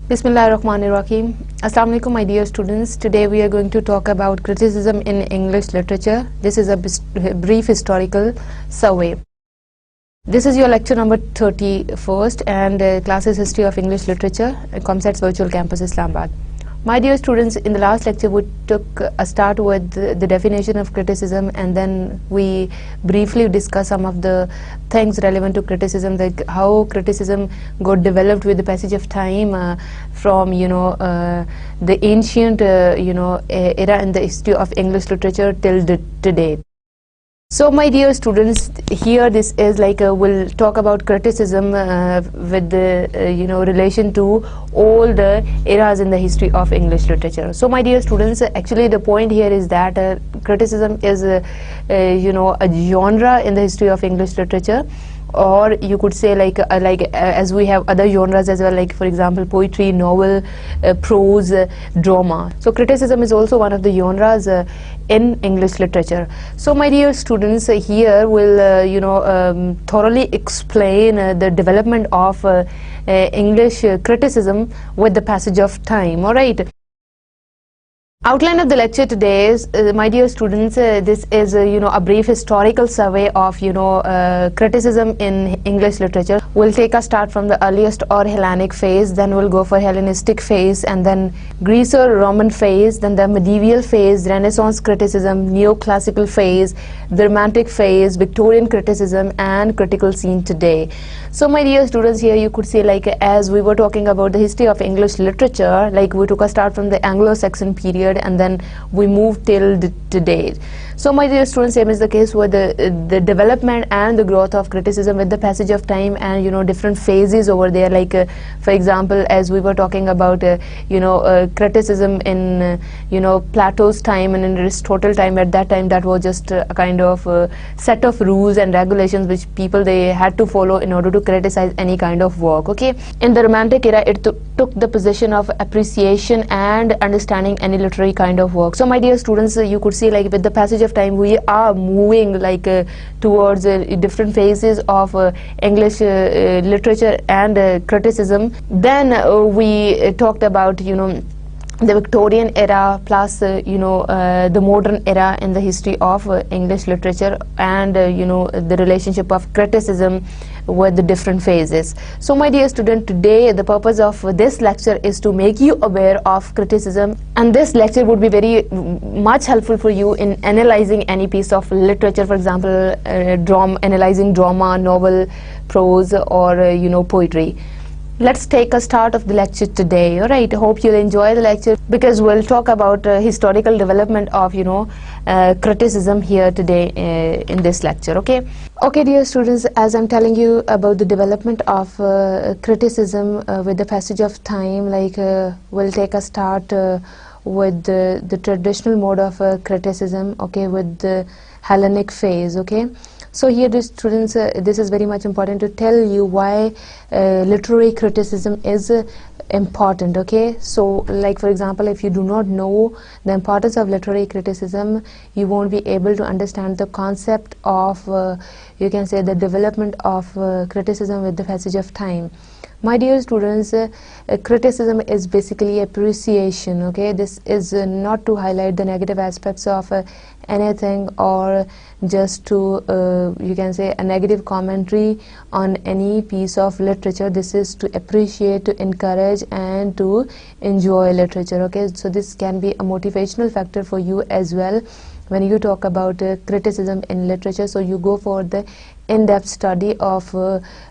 Bismillahirrahmanirrahim. Assalamu alaikum, my dear students. Today we are going to talk about criticism in English literature. This is a brief historical survey. This is your lecture number 31st and classes History of English Literature, Comsats Virtual Campus Islamabad. My dear students, in the last lecture we took a start with the definition of criticism, and then we briefly discussed some of the things relevant to criticism, like how criticism got developed with the passage of time from the ancient era in the history of English literature till today. So my dear students, here this is like we'll talk about criticism with the relation to all the eras in the history of English literature. So my dear students, actually the point here is that criticism is a genre in the history of English literature, or you could say like as we have other genres as well, like for example poetry, novel, prose, drama. So criticism is also one of the genres in English literature. So my dear students, here will thoroughly explain the development of English criticism with the passage of time. All right. Outline of the lecture today is, my dear students, this is a brief historical survey of criticism in English literature. We'll take a start from the earliest or Hellenic phase, then we'll go for Hellenistic phase, and then Greeco-Roman phase, then the medieval phase, Renaissance criticism, neoclassical phase, the Romantic phase, Victorian criticism, and critical scene today. So my dear students, here you could see, like as we were talking about the history of English literature, like we took a start from the Anglo-Saxon period and then we moved till today. So my dear students, same is the case with the development and the growth of criticism with the passage of time and different phases over there, like for example as we were talking about criticism in Plato's time and in Aristotle time. At that time that was just a kind of set of rules and regulations which people they had to follow in order to criticize any kind of work. Okay, in the Romantic era it took the position of appreciation and understanding any literary kind of work. So my dear students, you could see like with the passage of time we are moving like towards different phases of English literature and criticism. Then we talked about the Victorian era plus the modern era in the history of English literature, and the relationship of criticism with the different phases. So my dear student, today the purpose of this lecture is to make you aware of criticism, and this lecture would be very much helpful for you in analyzing any piece of literature, for example analyzing drama, novel, prose, or poetry. Let's take a start of the lecture today. All right, hope you'll enjoy the lecture because we'll talk about historical development of criticism here today in this lecture. Okay dear students, as I'm telling you about the development of criticism with the passage of time, like we'll take a start with the traditional mode of criticism, okay, with the Hellenic phase. Okay, so here the students, this is very much important to tell you why literary criticism is important. Okay, so like for example, if you do not know the importance of literary criticism, you won't be able to understand the concept of you can say the development of criticism with the passage of time. My dear students, criticism is basically appreciation. Okay, this is not to highlight the negative aspects of anything or just to you can say a negative commentary on any piece of literature. This is to appreciate, to encourage, and to enjoy literature. Okay, so this can be a motivational factor for you as well when you talk about criticism in literature. So you go for the in-depth study of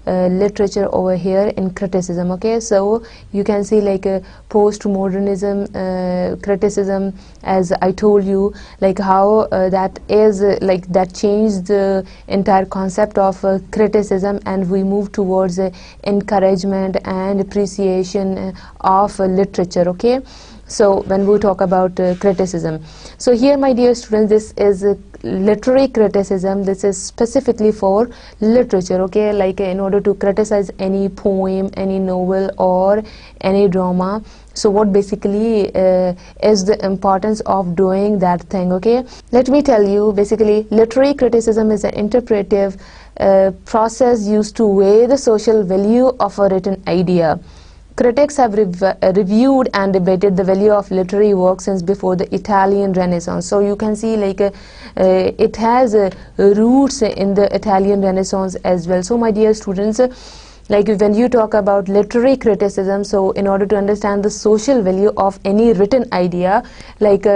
literature over here in criticism. Okay, so you can see like post-modernism criticism, as I told you, like how that is like that changed the entire concept of criticism, and we move towards encouragement and appreciation of literature. Okay, so when we talk about criticism, so here my dear students, this is literary criticism. This is specifically for literature. Okay, like in order to criticize any poem, any novel, or any drama. So what basically is the importance of doing that thing? Okay, let me tell you, basically literary criticism is an interpretive process used to weigh the social value of a written idea. Critics have reviewed and debated the value of literary work since before the Italian Renaissance. So you can see like it has roots in the Italian Renaissance as well. So my dear students, like when you talk about literary criticism, so in order to understand the social value of any written idea, like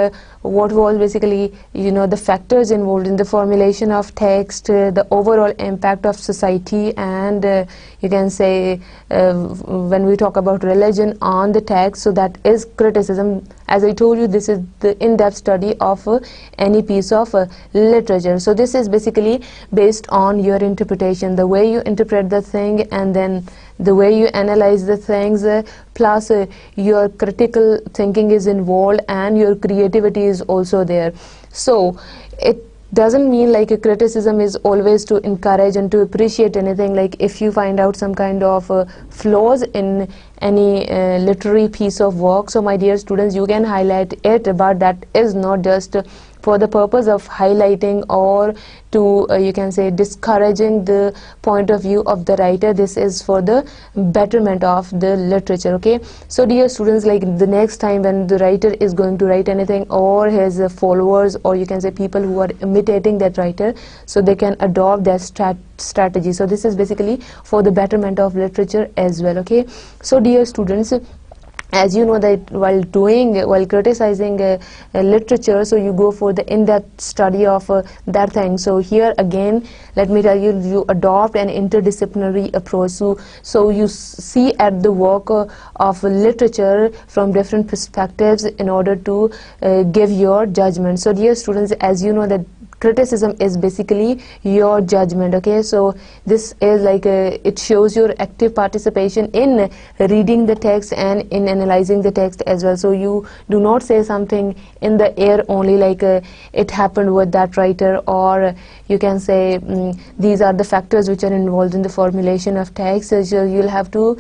what was basically, you know, the factors involved in the formulation of text, the overall impact of society, and you can say when we talk about religion on the text, so that is criticism. As I told you, this is the in-depth study of any piece of literature. So this is basically based on your interpretation, the way you interpret the thing, and then the way you analyze the things, plus your critical thinking is involved and your creativity is also there. So it doesn't mean like a criticism is always to encourage and to appreciate anything. Like if you find out some kind of flaws in any literary piece of work, so my dear students, you can highlight it, but that is not just for the purpose of highlighting or to you can say discouraging the point of view of the writer. This is for the betterment of the literature. Okay, so dear students, like the next time when the writer is going to write anything, or his followers, or you can say people who are imitating that writer, so they can adopt that strategy. So this is basically for the betterment of literature as well. Okay, so dear students, as you know that while criticizing literature, so you go for the in-depth study of that thing. So here again, let me tell you, you adopt an interdisciplinary approach. So you see at the work of literature from different perspectives in order to give your judgment. So dear students, as you know that criticism is basically your judgment. Okay, so this is like it shows your active participation in reading the text and in analyzing the text as well. So you do not say something in the air only, like it happened with that writer, or you can say these are the factors which are involved in the formulation of text. So you'll have to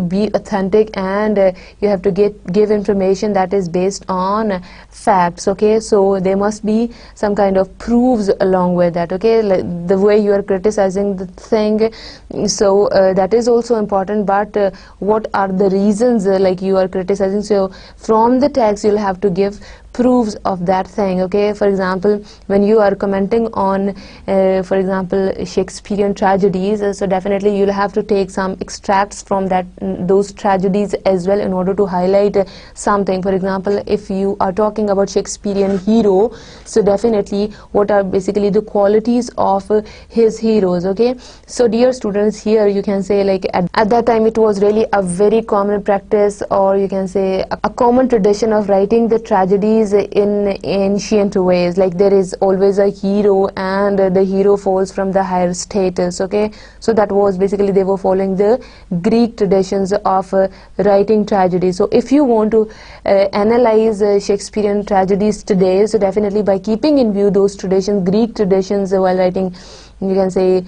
be authentic, and you have to give information that is based on facts. Okay, so there must be some kind of proofs along with that. Okay, like the way you are criticizing the thing, so that is also important. But what are the reasons like you are criticizing? So from the text you'll have to give proofs of that thing. Okay, for example, when you are commenting on for example Shakespearean tragedies, so definitely you'll have to take some extracts from those tragedies as well in order to highlight something. For example, if you are talking about Shakespearean hero, so definitely what are basically the qualities of his heroes. Okay, so dear students, here you can say like at that time it was really a very common practice, or you can say a common tradition of writing the tragedies in ancient ways. Like there is always a hero, and the hero falls from the higher status. Okay, so that was basically they were following the Greek traditions of writing tragedy. So if you want to analyze Shakespearean tragedies today, so definitely by keeping in view those traditions, Greek traditions, while writing, you can say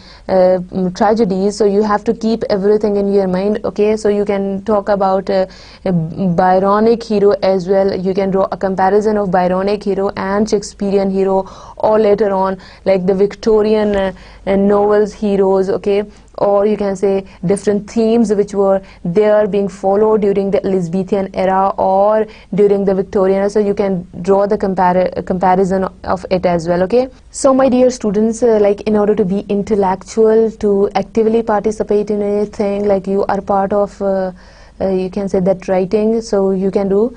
tragedies, so you have to keep everything in your mind. Okay, so you can talk about a Byronic hero as well. You can draw a comparison of Byronic hero and Shakespearean hero, or later on like the Victorian novels heroes. Okay, or you can say different themes which were there being followed during the Elizabethan era or during the Victorian era. So you can draw the comparison of it as well. Okay, so my dear students, like in order to be intellectual, to actively participate in anything, like you are part of you can say that writing, so you can do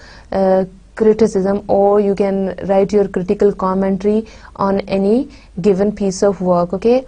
criticism, or you can write your critical commentary on any given piece of work. Okay,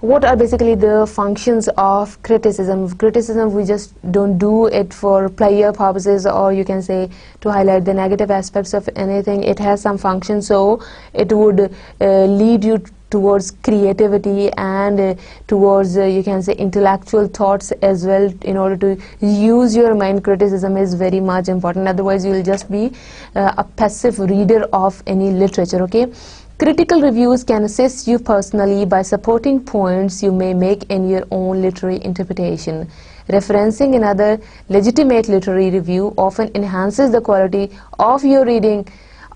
what are basically the functions of criticism? Criticism, we just don't do it for pleasure purposes, or you can say to highlight the negative aspects of anything. It has some function, so it would lead you towards creativity and towards you can say intellectual thoughts as well. In order to use your mind, criticism is very much important, otherwise you will just be a passive reader of any literature. Okay, critical reviews can assist you personally by supporting points you may make in your own literary interpretation. Referencing another legitimate literary review often enhances the quality of your reading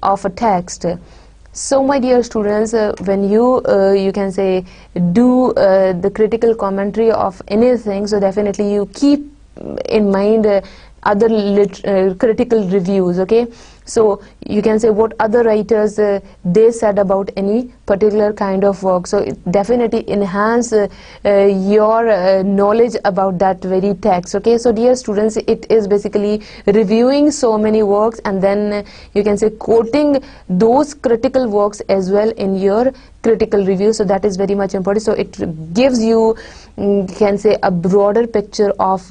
of a text. So my dear students, when you can say do the critical commentary of anything, so definitely you keep in mind other critical reviews, okay? So you can say what other writers they said about any particular kind of work, so it definitely enhance your knowledge about that very text, okay? So dear students, it is basically reviewing so many works and then you can say quoting those critical works as well in your critical review, so that is very much important. So it gives you can say a broader picture of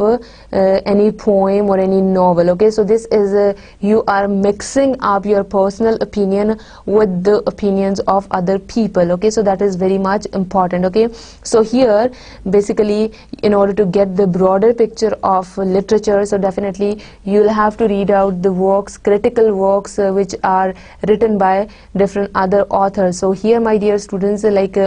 any poem or any novel, okay? So this is you are mixing up your personal opinion with the opinions of other people, okay? So that is very much important, okay? So here basically in order to get the broader picture of literature, so definitely you'll have to read out the works, critical works which are written by different other authors. So here my dear students, like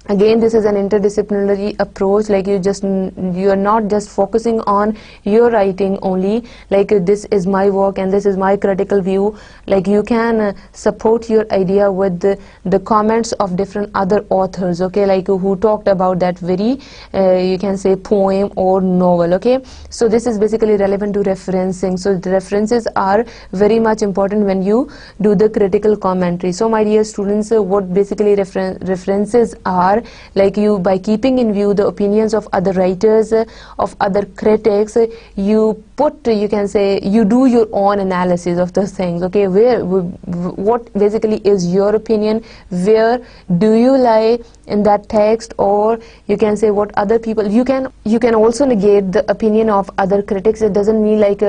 again this is an interdisciplinary approach, like you are not just focusing on your writing only, like this is my work and this is my critical view, like you can support your idea with the comments of different other authors, okay, like who talked about that very you can say poem or novel, okay? So this is basically relevant to referencing, so the references are very much important when you do the critical commentary. So my dear students, what basically references are, like you by keeping in view the opinions of other writers, of other critics, you put, you can say, you do your own analysis of the things, okay? What basically is your opinion, where do you lie in that text, or you can say what other people, you can also negate the opinion of other critics. It doesn't mean like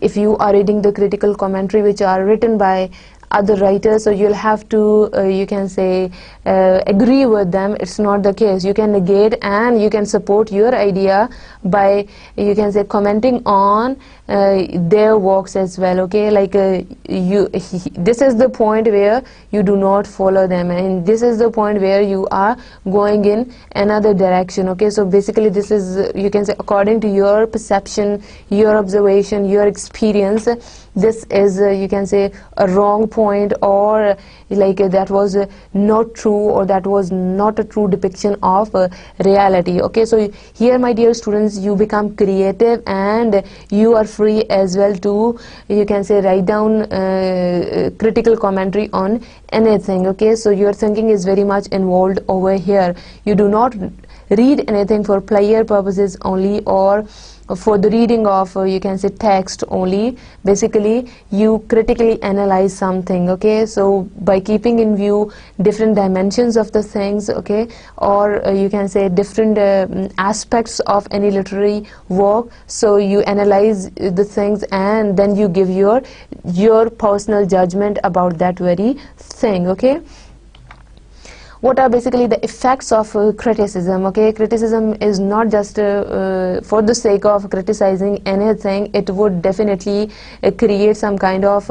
if you are reading the critical commentary which are written by other writers, so you'll have to you can say agree with them. It's not the case. You can negate and you can support your idea by you can say commenting on their works as well, okay? Like this is the point where you do not follow them, and this is the point where you are going in another direction, okay? So basically this is you can say according to your perception, your observation, your experience, this is you can say a wrong point, or like that was not true, or that was not a true depiction of reality, okay? So here my dear students, you become creative and you are free as well to you can say write down critical commentary on anything, okay? So your thinking is very much involved over here. You do not read anything for player purposes only, or for the reading of you can say text only. Basically you critically analyze something, okay? So by keeping in view different dimensions of the things, okay, or you can say different aspects of any literary work, so you analyze the things and then you give your personal judgment about that very thing, okay? What are basically the effects of criticism, okay? Criticism is not just for the sake of criticizing anything. It would definitely create some kind of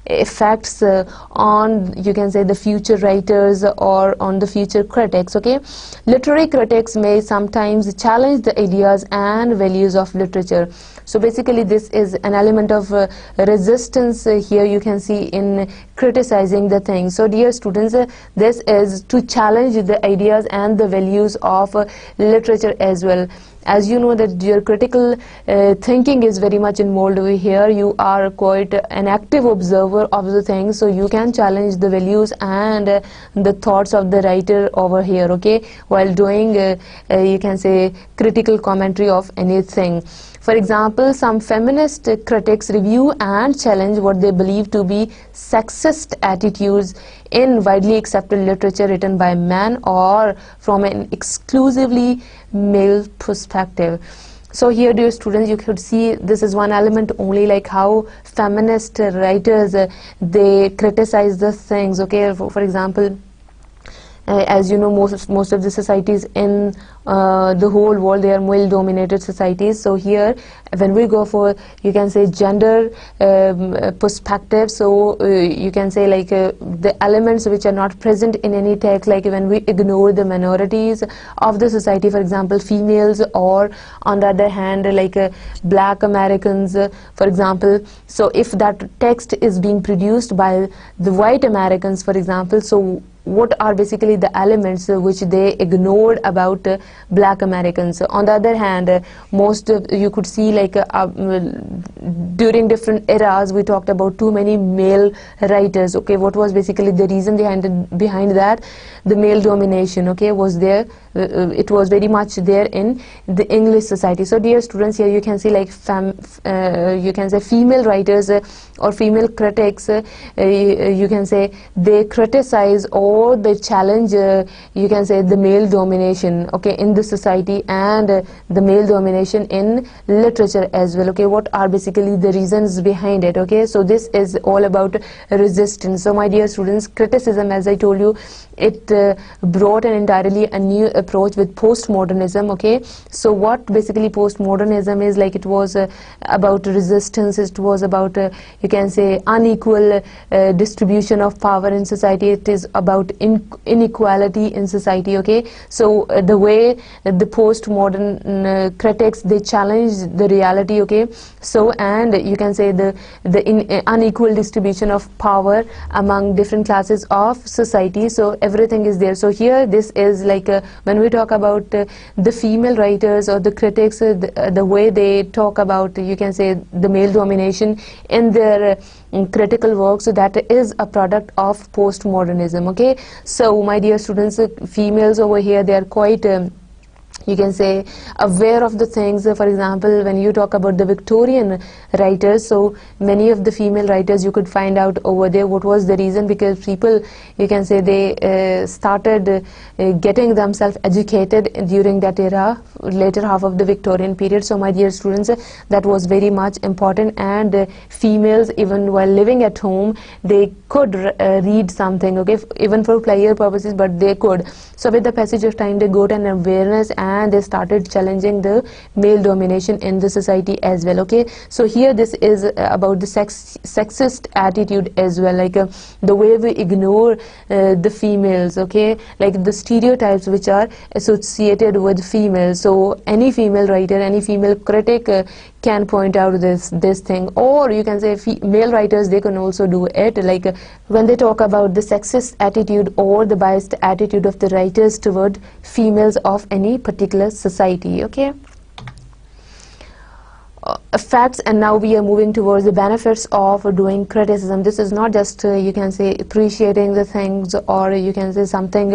effects on you can say the future writers or on the future critics, okay? Literary critics may sometimes challenge the ideas and values of literature. So basically this is an element of resistance here you can see in criticizing the thing. So dear students, this is to challenge the ideas and the values of literature as well. As you know that your critical thinking is very much involved over here. You are quite an active observer of the things, so you can challenge the values and the thoughts of the writer over here, okay, while doing you can say critical commentary of anything. For example, some feminist critics review and challenge what they believe to be sexist attitudes in widely accepted literature written by men or from an exclusively male perspective. So here, dear students, you could see this is one element only, like how feminist writers they criticize the things, okay? For example, as you know, most of the societies in the whole world, they are male dominated societies. So here when we go for, you can say, gender perspective, so you can say like the elements which are not present in any text, like when we ignore the minorities of the society, for example females, or on the other hand like black Americans, for example. So if that text is being produced by the white Americans, for example, so what are basically the elements which they ignored about black Americans? On the other hand, most you could see like during different eras we talked about too many male writers. Okay, what was basically the reason behind that? The male domination, okay, was there. It was very much there in the English society. So dear students, here you can see like you can say female writers or female critics, you can say they criticize or they challenge you can say the male domination, okay, in the society, and the male domination in literature as well. Okay, what are basically the reasons behind it? Okay, so this is all about resistance. So my dear students, criticism, as I told you, it brought an entirely a new approach with postmodernism. Okay, so what basically postmodernism is, like it was about resistance, it was about you can say unequal distribution of power in society, it is about inequality in society. Okay, so the way the postmodern critics, they challenge the reality. Okay, so and you can say the unequal distribution of power among different classes of society. So everything is there. So here this is like when we talk about the female writers or the critics, the way they talk about, you can say, the male domination in their critical work, so that is a product of postmodernism. Okay, so my dear students, females over here, they are quite you can say aware of the things. For example, when you talk about the Victorian writers, so many of the female writers you could find out over there. What was the reason? Because people, you can say, they started getting themselves educated during that era, later half of the Victorian period. So my dear students, that was very much important, and females, even while living at home, they could read something, okay, even for pleasure purposes, but they could. So with the passage of time, they got an awareness and they started challenging the male domination in the society as well. Okay, so here this is about the sexist attitude as well, like the way we ignore the females, okay, like the stereotypes which are associated with females. So any female writer, any female critic can point out this thing, or you can say male writers, they can also do it, like when they talk about the sexist attitude or the biased attitude of the writers toward females of any particular society. Okay, facts, and now we are moving towards the benefits of doing criticism. This is not just you can say appreciating the things, or you can say something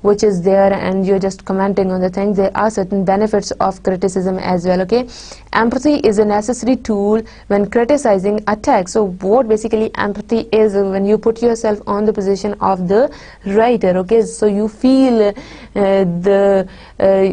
which is there and you're just commenting on the things. There are certain benefits of criticism as well. Okay, empathy is a necessary tool when criticizing a text. So what basically empathy is, when you put yourself on the position of the writer. Okay, so you feel the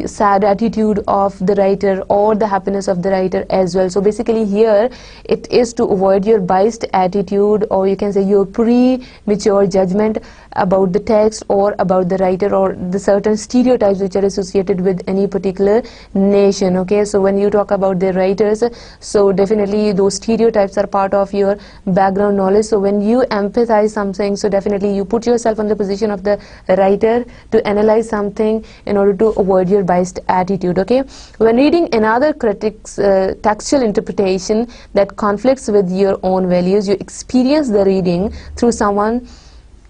sad attitude of the writer or the happiness of the writer as well. So basically here it is to avoid your biased attitude, or you can say your premature judgment about the text or about the writer, or the certain stereotypes which are associated with any particular nation. Okay, so when you talk about the writers, so definitely those stereotypes are part of your background knowledge. So when you empathize something, so definitely you put yourself on the position of the writer to analyze something in order to avoid your biased attitude. Okay, when reading another critic's textual interpretation that conflicts with your own values, you experience the reading through someone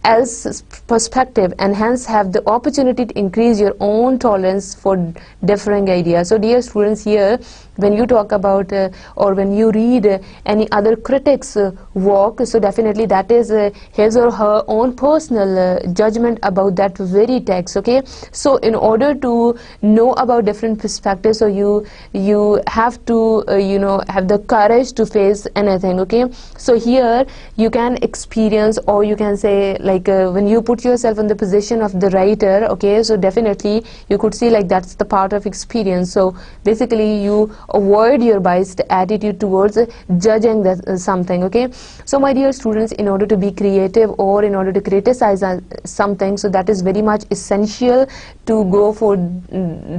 else's perspective, and hence have the opportunity to increase your own tolerance for differing ideas. So dear students, here when you talk about or when you read any other critic's work, so definitely that is his or her own personal judgment about that very text. Okay, so in order to know about different perspectives, so you have to you know, have the courage to face anything. Okay, so here you can experience, or you can say like like when you put yourself in the position of the writer, okay, so definitely you could see like that's the part of experience. So basically you avoid your biased attitude towards judging that, something, okay. So my dear students, in order to be creative or in order to criticize something, so that is very much essential to go for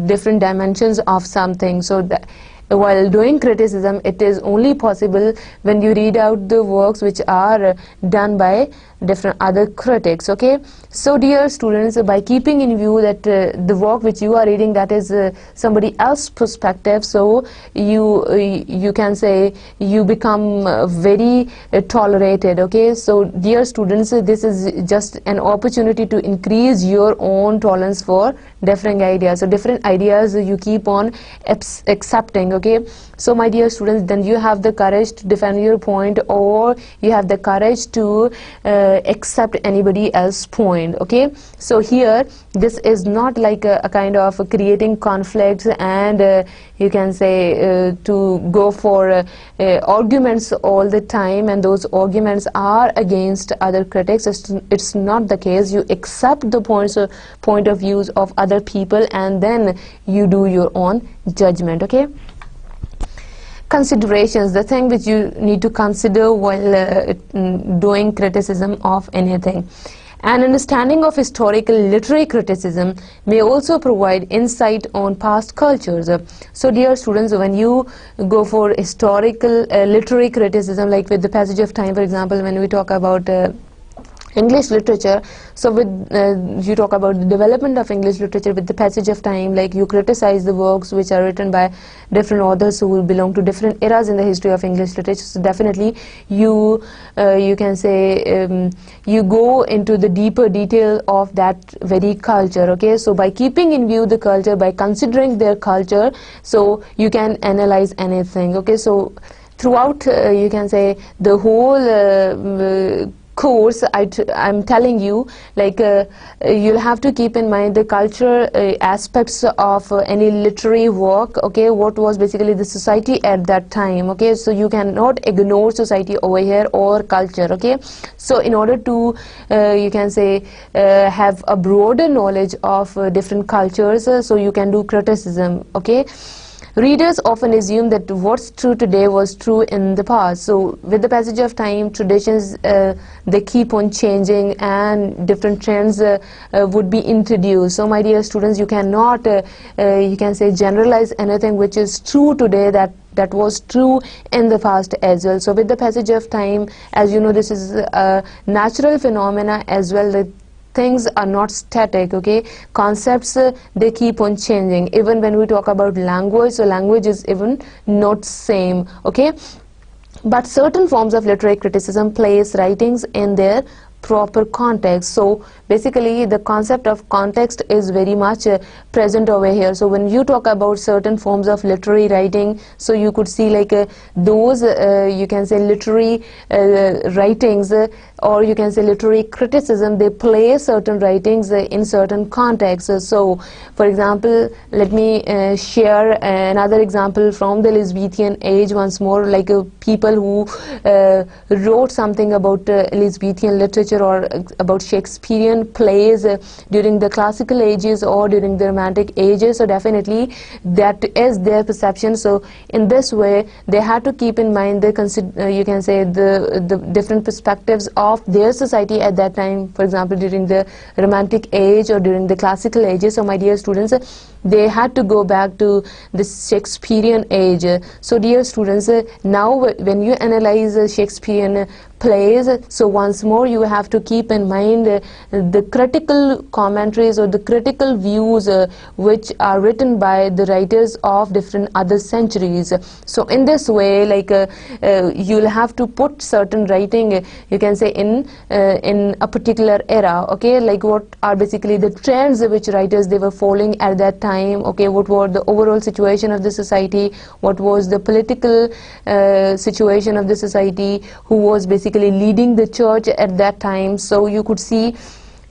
different dimensions of something. So that while doing criticism, it is only possible when you read out the works which are done by different other critics, okay. So dear students, by keeping in view that the work which you are reading, that is somebody else's perspective, so you can say you become very tolerated, okay. So dear students, this is just an opportunity to increase your own tolerance for different ideas. So different ideas you keep on accepting, okay. So my dear students, then you have the courage to defend your point, or you have the courage to accept anybody else's point, okay. So here this is not like a kind of creating conflicts and you can say to go for arguments all the time, and those arguments are against other critics. It's not the case. You accept the point of views of other people, and then you do your own judgment, okay. Considerations, the thing which you need to consider while doing criticism of anything. An understanding of historical literary criticism may also provide insight on past cultures. So dear students, when you go for historical literary criticism, like with the passage of time, for example, when we talk about English literature, so with you talk about the development of English literature with the passage of time, like you criticize the works which are written by different authors who belong to different eras in the history of English literature. So definitely you can say you go into the deeper detail of that very culture, okay. So by keeping in view the culture, by considering their culture, so you can analyze anything, okay. So throughout you can say the whole course, I'm telling you, like you'll have to keep in mind the cultural aspects of any literary work, okay. What was basically the society at that time, okay. So you cannot ignore society over here or culture, okay. So in order to you can say have a broader knowledge of different cultures, so you can do criticism, okay. Readers often assume that what's true today was true in the past. So with the passage of time, traditions they keep on changing, and different trends would be introduced. So my dear students, you cannot you can say generalize anything which is true today that was true in the past as well. So with the passage of time, as you know, this is a natural phenomena as well, that things are not static, okay. Concepts they keep on changing. Even when we talk about language, so language is even not same, okay. But certain forms of literary criticism place writings in their proper context. So basically the concept of context is very much present over here. So when you talk about certain forms of literary writing, so you could see like those you can say literary writings or you can say literary criticism, they place certain writings in certain contexts. So for example, let me share another example from the Elizabethan age once more, like people who wrote something about Elizabethan literature or about Shakespearean plays during the classical ages or during the romantic ages. So definitely that is their perception. So in this way they had to keep in mind the you can say the different perspectives of their society at that time, for example during the romantic age or during the classical ages. So my dear students, they had to go back to the Shakespearean age. So dear students, now when you analyze Shakespearean plays, so once more you have to keep in mind the critical commentaries or the critical views which are written by the writers of different other centuries. So in this way, like you'll have to put certain writing, you can say in a particular era, okay, like what are basically the trends which writers they were following at that time, okay, what were the overall situation of the society, what was the political situation of the society, who was basically leading the church at that time. So you could see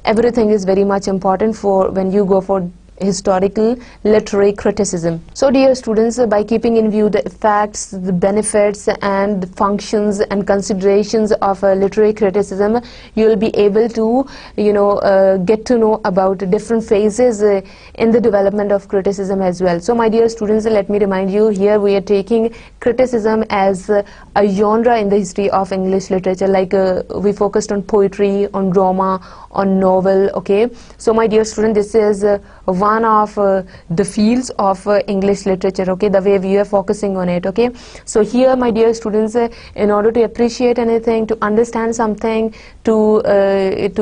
everything is very much important for when you go for historical literary criticism. So dear students, by keeping in view the effects, the benefits and the functions and considerations of literary criticism, you will be able to get to know about different phases in the development of criticism as well. So my dear students, let me remind you, here we are taking criticism as a genre in the history of English literature, like we focused on poetry, on drama, on novel. Okay, so my dear student, this is one of the fields of English literature, okay, the way we are focusing on it. Okay, so here my dear students, in order to appreciate anything, to understand something, to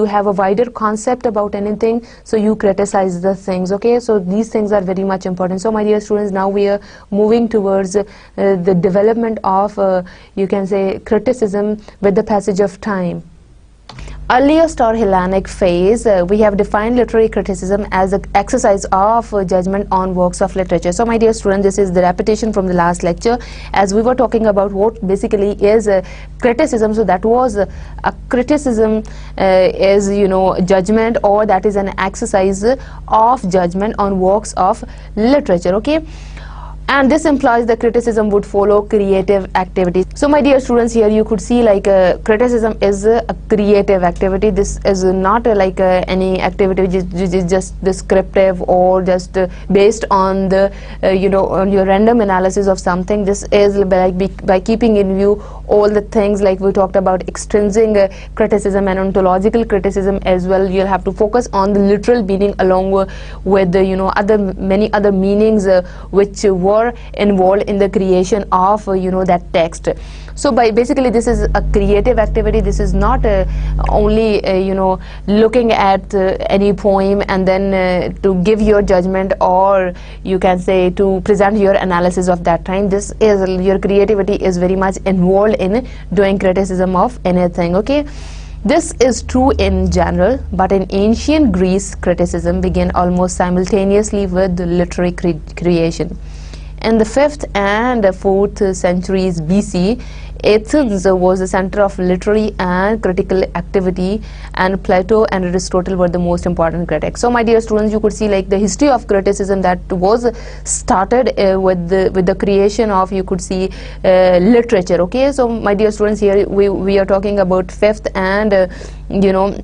have a wider concept about anything, so you criticize the things. Okay, so these things are very much important. So my dear students, now we are moving towards the development of you can say criticism with the passage of time. Earliest or Hellenic phase, we have defined literary criticism as an exercise of judgment on works of literature. So my dear students, this is the repetition from the last lecture, as we were talking about what basically is criticism. So that was a criticism is judgment, or that is an exercise of judgment on works of literature. Okay, and this implies the criticism would follow creative activity. So my dear students, here you could see like criticism is a creative activity. This is not like any activity which is just descriptive or just based on the on your random analysis of something. This is like by keeping in view all the things like we talked about, extrinsic criticism and ontological criticism as well. You'll have to focus on the literal meaning along with many other meanings which were involved in the creation of that text. So basically this is a creative activity. This is not only looking at any poem and then to give your judgment, or you can say to present your analysis of that time. This is your creativity is very much involved in doing criticism of anything. Okay, this is true in general, but in ancient Greece, criticism began almost simultaneously with literary creation. In the 5th and 4th centuries BC, Athens was the center of literary and critical activity, and Plato and Aristotle were the most important critics. So my dear students, you could see like the history of criticism that was started with the creation of, you could see, literature. Okay, so my dear students, here we are talking about 5th and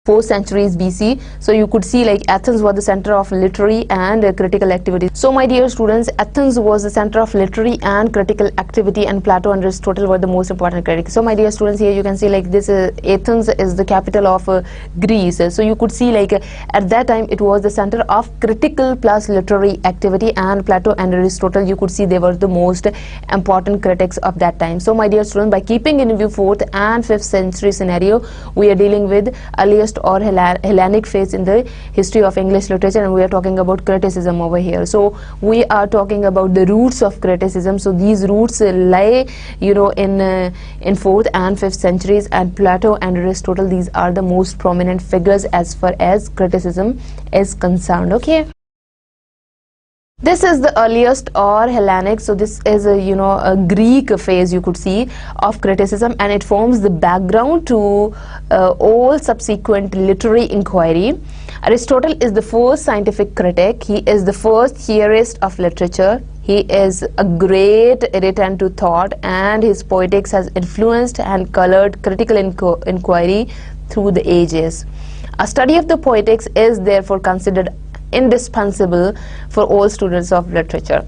4th centuries BC. So you could see like Athens was the center of literary and critical activity. So my dear students, Athens was the center of literary and critical activity, and Plato and Aristotle were the most important critics. So my dear students, here you can see like this Athens is the capital of Greece. So you could see like at that time it was the center of critical plus literary activity, and Plato and Aristotle, you could see they were the most important critics of that time. So my dear students, by keeping in view 4th and 5th century scenario, we are dealing with earliest or Hellenic phase in the history of English literature, and we are talking about criticism over here. So we are talking about the roots of criticism. So these roots lie in 4th and 5th centuries, and Plato and Aristotle, these are the most prominent figures as far as criticism is concerned. Okay, this is the earliest or Hellenic. So this is a Greek phase, you could see, of criticism, and it forms the background to all subsequent literary inquiry. Aristotle is the first scientific critic. He is the first theorist of literature. He is a great irritant to thought, and his poetics has influenced and colored critical inquiry through the ages. A study of the poetics is therefore considered indispensable for all students of literature.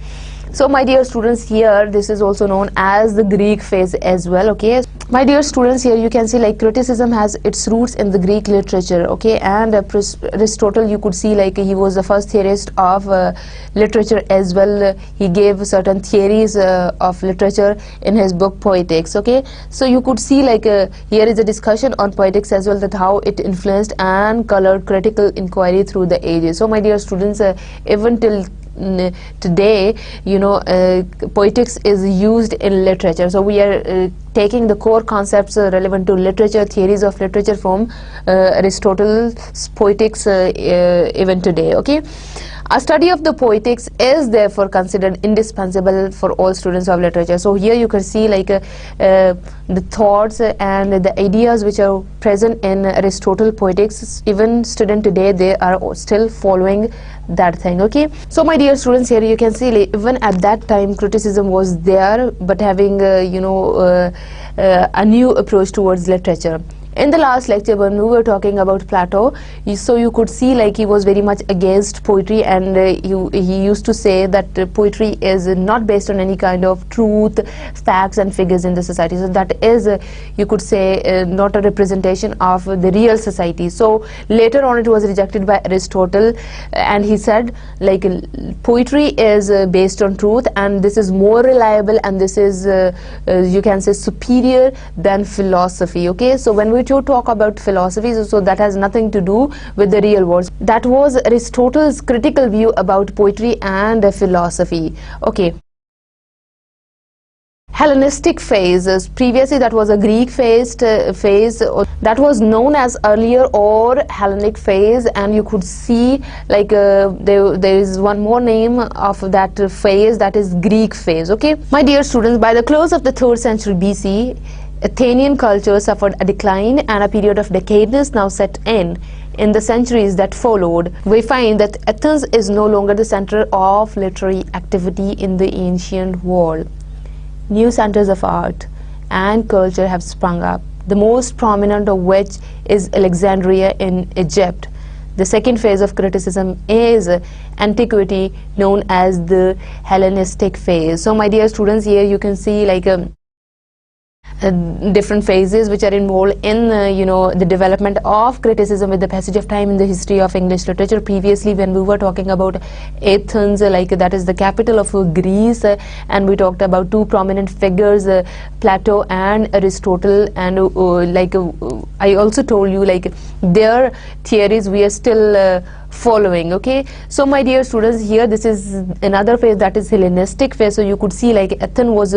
So my dear students, here this is also known as the Greek phase as well. Okay, my dear students, here you can see like criticism has its roots in the Greek literature. Okay, and Aristotle, you could see like he was the first theorist of literature as well. He gave certain theories of literature in his book Poetics. Okay, so you could see like here is a discussion on poetics as well, that how it influenced and colored critical inquiry through the ages. So my dear students, even till today, poetics is used in literature. So we are taking the core concepts relevant to literature, theories of literature from Aristotle's Poetics even today. Okay, a study of the poetics is therefore considered indispensable for all students of literature. So here you can see like the thoughts and the ideas which are present in Aristotle Poetics. Even student today, they are still following that thing. Okay, so my dear students, here you can see like, even at that time criticism was there, but having a new approach towards literature. In the last lecture when we were talking about Plato, so you could see like he was very much against poetry, and he used to say that poetry is not based on any kind of truth, facts and figures in the society. So that is, you could say, not a representation of the real society. So later on it was rejected by Aristotle, and he said like poetry is based on truth, and this is more reliable, and this is you can say superior than philosophy. Okay, so when we talk about philosophy, so that has nothing to do with the real world. That was Aristotle's critical view about poetry and philosophy. Okay, Hellenistic phase. Previously that was a Greek phase that was known as earlier or Hellenic phase, and you could see like there is one more name of that phase, that is Greek phase. Okay, my dear students, by the close of the 3rd century BC, Athenian culture suffered a decline, and a period of decadence now set in. In the centuries that followed, we find that Athens is no longer the center of literary activity in the ancient world. New centers of art and culture have sprung up, the most prominent of which is Alexandria in Egypt. The second phase of criticism is antiquity, known as the Hellenistic phase. So my dear students, here you can see like different phases which are involved in the development of criticism with the passage of time in the history of English literature. Previously when we were talking about Athens, like that is the capital of Greece, and we talked about two prominent figures, Plato and Aristotle, and I also told you like their theories we are still following. Okay, so my dear students, here this is another phase, that is Hellenistic phase. So you could see like Athens was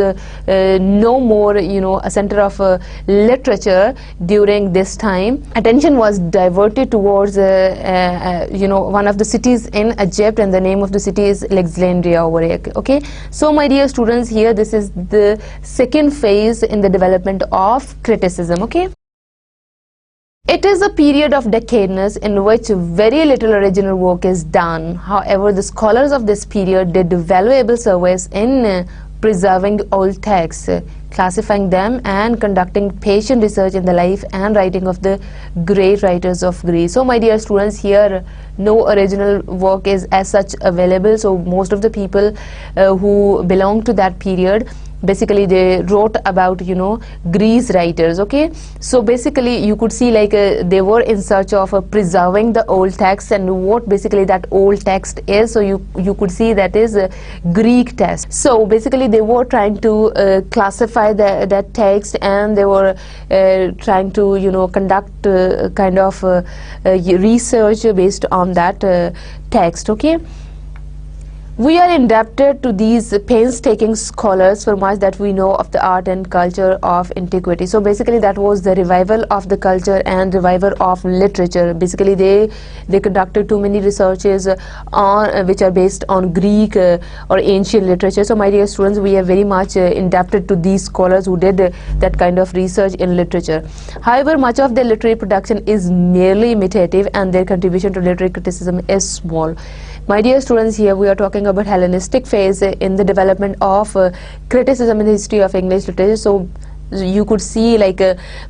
no more a center of literature during this time. Attention was diverted towards one of the cities in Egypt, and the name of the city is Alexandria over here. Okay, so my dear students, here this is the second phase in the development of criticism. Okay, it is a period of decadence in which very little original work is done. However, the scholars of this period did valuable service in preserving old texts, classifying them, and conducting patient research in the life and writing of the great writers of Greece. So my dear students, here no original work is as such available. So most of the people who belong to that period, basically they wrote about Greece writers. Okay, so basically you could see like they were in search of preserving the old text, and what basically that old text is. So you could see that is Greek text. So basically they were trying to classify that text, and they were trying to conduct kind of research based on that text. Okay, we are indebted to these painstaking scholars for much that we know of the art and culture of antiquity. So basically that was the revival of the culture and revival of literature. Basically they conducted too many researches on which are based on Greek or ancient literature. So my dear students, we are very much indebted to these scholars who did that kind of research in literature. However, much of their literary production is merely imitative, and their contribution to literary criticism is small. My dear students, here we are talking about Hellenistic phase in the development of criticism in the history of English literature. So you could see like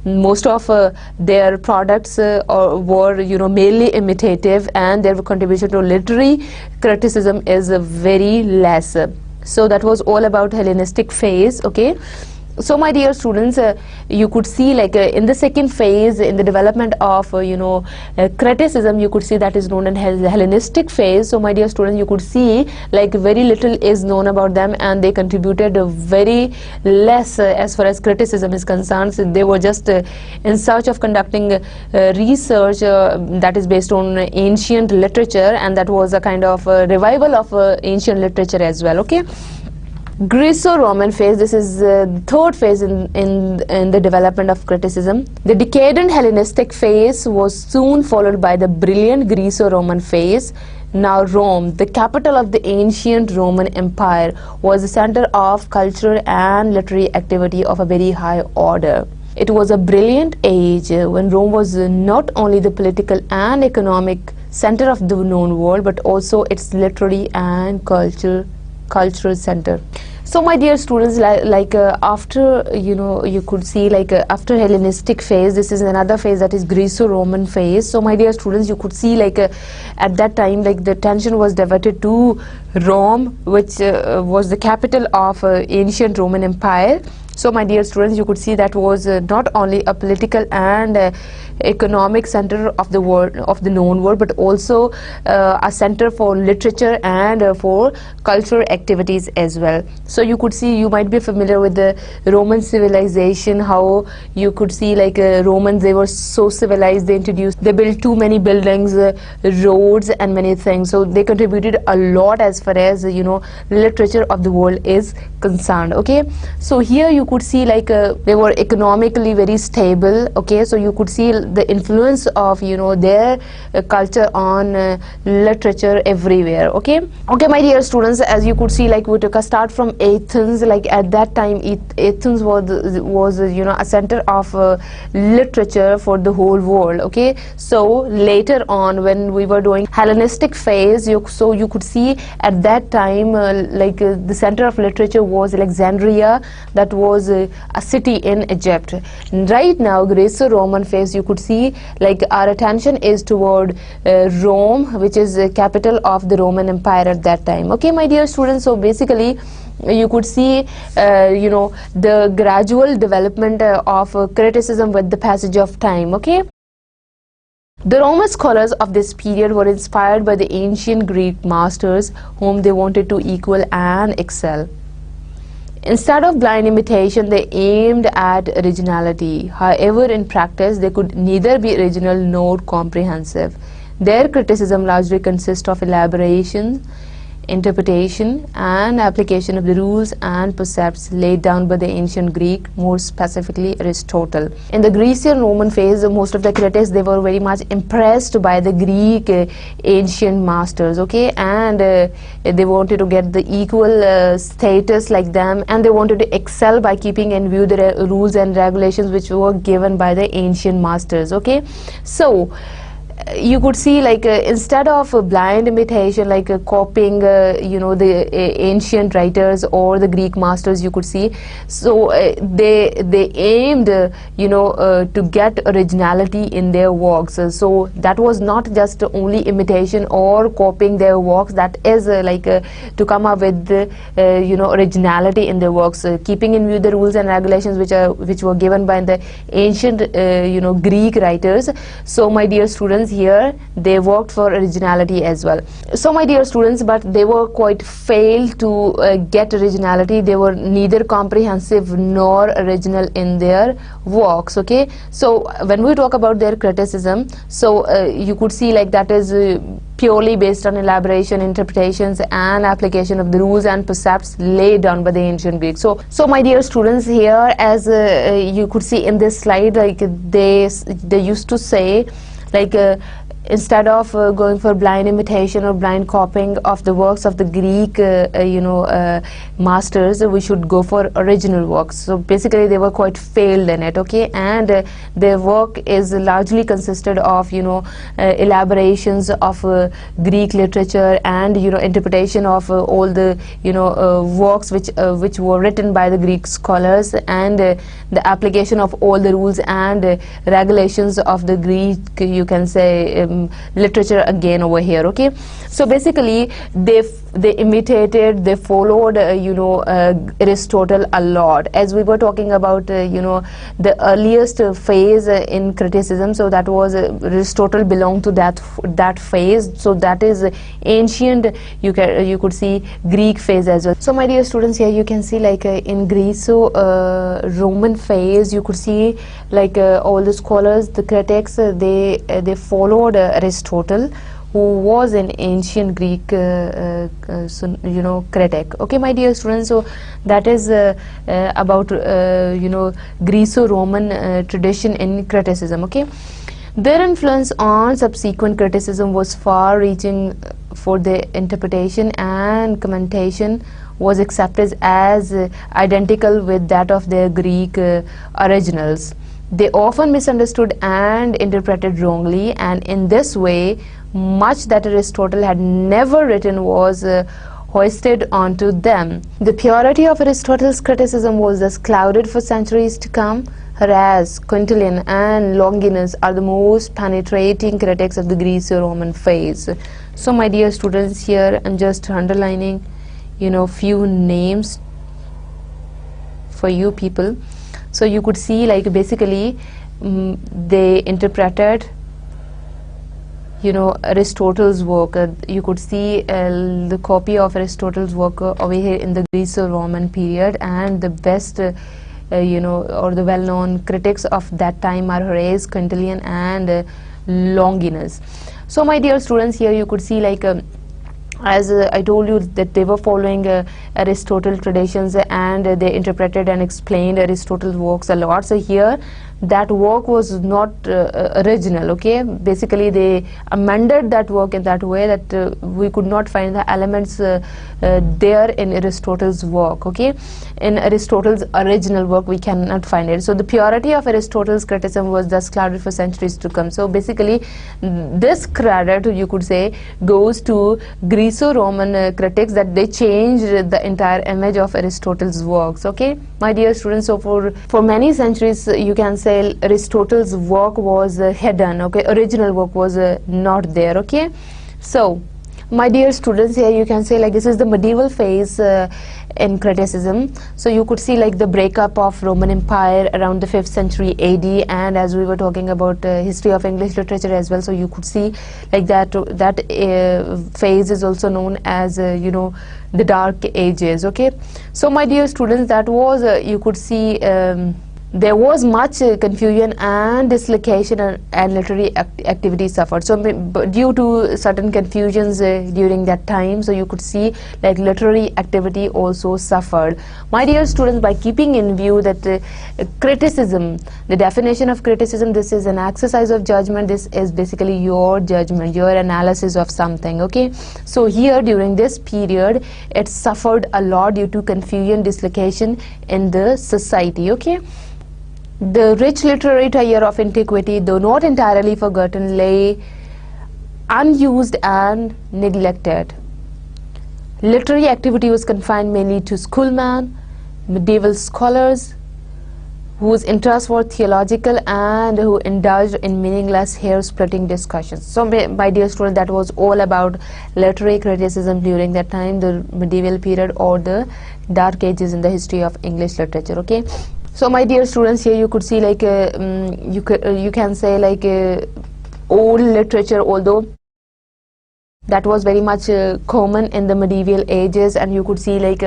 most of their products were mainly imitative, and their contribution to literary criticism is very less. So that was all about Hellenistic phase. Okay, so my dear students, you could see like in the second phase in the development of criticism, you could see that is known as Hellenistic phase. So my dear students, you could see like very little is known about them, and they contributed very less as far as criticism is concerned. So they were just in search of conducting research that is based on ancient literature, and that was a kind of revival of ancient literature as well. Okay, Greco-Roman phase, this is the third phase in the development of criticism. The decadent Hellenistic phase was soon followed by the brilliant Greco-Roman phase. Now Rome, the capital of the ancient Roman Empire, was the center of cultural and literary activity of a very high order. It was a brilliant age when Rome was not only the political and economic center of the known world, but also its literary and cultural center. So my dear students, after you could see after Hellenistic phase, this is another phase, that is Greco-Roman phase. So my dear students, you could see at that time the attention was diverted to Rome, which was the capital of ancient Roman Empire. So my dear students, you could see that was not only a political and economic center of the world, of the known world, but also a center for literature and for cultural activities as well. So you could see, you might be familiar with the Roman civilization, how you could see Romans, they were so civilized, they built too many buildings, roads and many things. So they contributed a lot as far as literature of the world is concerned. Okay, so here you could see they were economically very stable. Okay, so you could see the influence of their culture on literature everywhere. Okay, my dear students, as you could see, we took a start from Athens. At that time, Athens was a center of literature for the whole world. Okay, so later on, when we were doing Hellenistic phase, you could see at that time the center of literature was Alexandria, that was a city in Egypt. Right now, Greco-Roman phase, you could see our attention is toward Rome, which is the capital of the Roman Empire at that time. Okay, my dear students, so basically you could see the gradual development of criticism with the passage of time. Okay, the Roman scholars of this period were inspired by the ancient Greek masters whom they wanted to equal and excel. Instead of blind imitation, they aimed at originality. However, in practice, they could neither be original nor comprehensive. Their criticism largely consists of elaboration, interpretation, and application of the rules and precepts laid down by the ancient Greek, more specifically Aristotle. In the Grecian-Roman phase, most of the critics, they were very much impressed by the Greek ancient masters, okay, and they wanted to get the equal status like them, and they wanted to excel by keeping in view the rules and regulations which were given by the ancient masters. Okay, so you could see instead of blind imitation, copying the ancient writers or the Greek masters, you could see, so they aimed to get originality in their works. So that was not just only imitation or copying their works, that is to come up with originality in their works, keeping in view the rules and regulations which were given by the ancient Greek writers. So my dear students, here they worked for originality as well. So my dear students, but they were quite failed to get originality. They were neither comprehensive nor original in their works. Okay, so when we talk about their criticism, so you could see that is purely based on elaboration, interpretations, and application of the rules and precepts laid down by the ancient Greeks. So my dear students, here as you could see in this slide, they used to say instead of going for blind imitation or blind copying of the works of the Greek masters, we should go for original works. So basically they were quite failed in it. Okay, and their work is largely consisted of elaborations of Greek literature and interpretation of all the works which were written by the Greek scholars, and the application of all the rules and regulations of the Greek, you can say, literature again over here. Okay, so basically they imitated, they followed Aristotle a lot, as we were talking about the earliest phase in criticism. So that was Aristotle belonged to that phase. So that is ancient, you could see, Greek phase as well. So my dear students, here you can see in Greco-Roman phase, you could see all the scholars, the critics, they followed Aristotle, who was an ancient Greek critic. Okay, my dear students, so that is about Greco-Roman tradition in criticism. Okay, their influence on subsequent criticism was far-reaching, for their interpretation and commentation was accepted as identical with that of their Greek originals. They often misunderstood and interpreted wrongly, and in this way much that Aristotle had never written was hoisted onto them. The purity of Aristotle's criticism was thus clouded for centuries to come, whereas Quintilian and Longinus are the most penetrating critics of the Greco-Roman phase. So my dear students, here I'm just underlining few names for you people. So you could see, like, basically they interpreted Aristotle's work. You could see the copy of Aristotle's work over here in the Greco-Roman period, and the best or the well-known critics of that time are Horace, Quintilian and Longinus. So my dear students, here you could see, like, as I told you that they were following Aristotle traditions, and they interpreted and explained Aristotle's works a lot. So here that work was not original. Okay, basically they amended that work in that way that we could not find the elements there in Aristotle's work. Okay, in Aristotle's original work we cannot find it. So the purity of Aristotle's criticism was thus clouded for centuries to come. So basically this credit, you could say, goes to Greco-Roman critics, that they changed the entire image of Aristotle's works. Okay, my dear students, so for many centuries you can say Aristotle's work was hidden. Okay, original work was not there. Okay, so my dear students, here you can say, like, this is the medieval phase in criticism. So you could see, like, the breakup of Roman Empire around the 5th century AD, and as we were talking about history of English literature as well, so you could see, like, that phase is also known as the Dark Ages. Okay, so my dear students, that was you could see there was much confusion and dislocation, and literary activity suffered. So due to certain confusions during that time, so you could see, like, literary activity also suffered. My dear students, by keeping in view that criticism, the definition of criticism, this is an exercise of judgment. This is basically your judgment, your analysis of something. Okay, so here during this period it suffered a lot due to confusion, dislocation in the society. Okay, the rich literary treasure of antiquity, though not entirely forgotten, lay unused and neglected. Literary activity was confined mainly to schoolmen, medieval scholars, whose interests were theological and who indulged in meaningless hair-splitting discussions. So my dear students, that was all about literary criticism during that time, the medieval period or the Dark Ages in the history of English literature. Okay, so my dear students, here you could see, like, you can say, like, old literature, although that was very much common in the medieval ages, and you could see, like,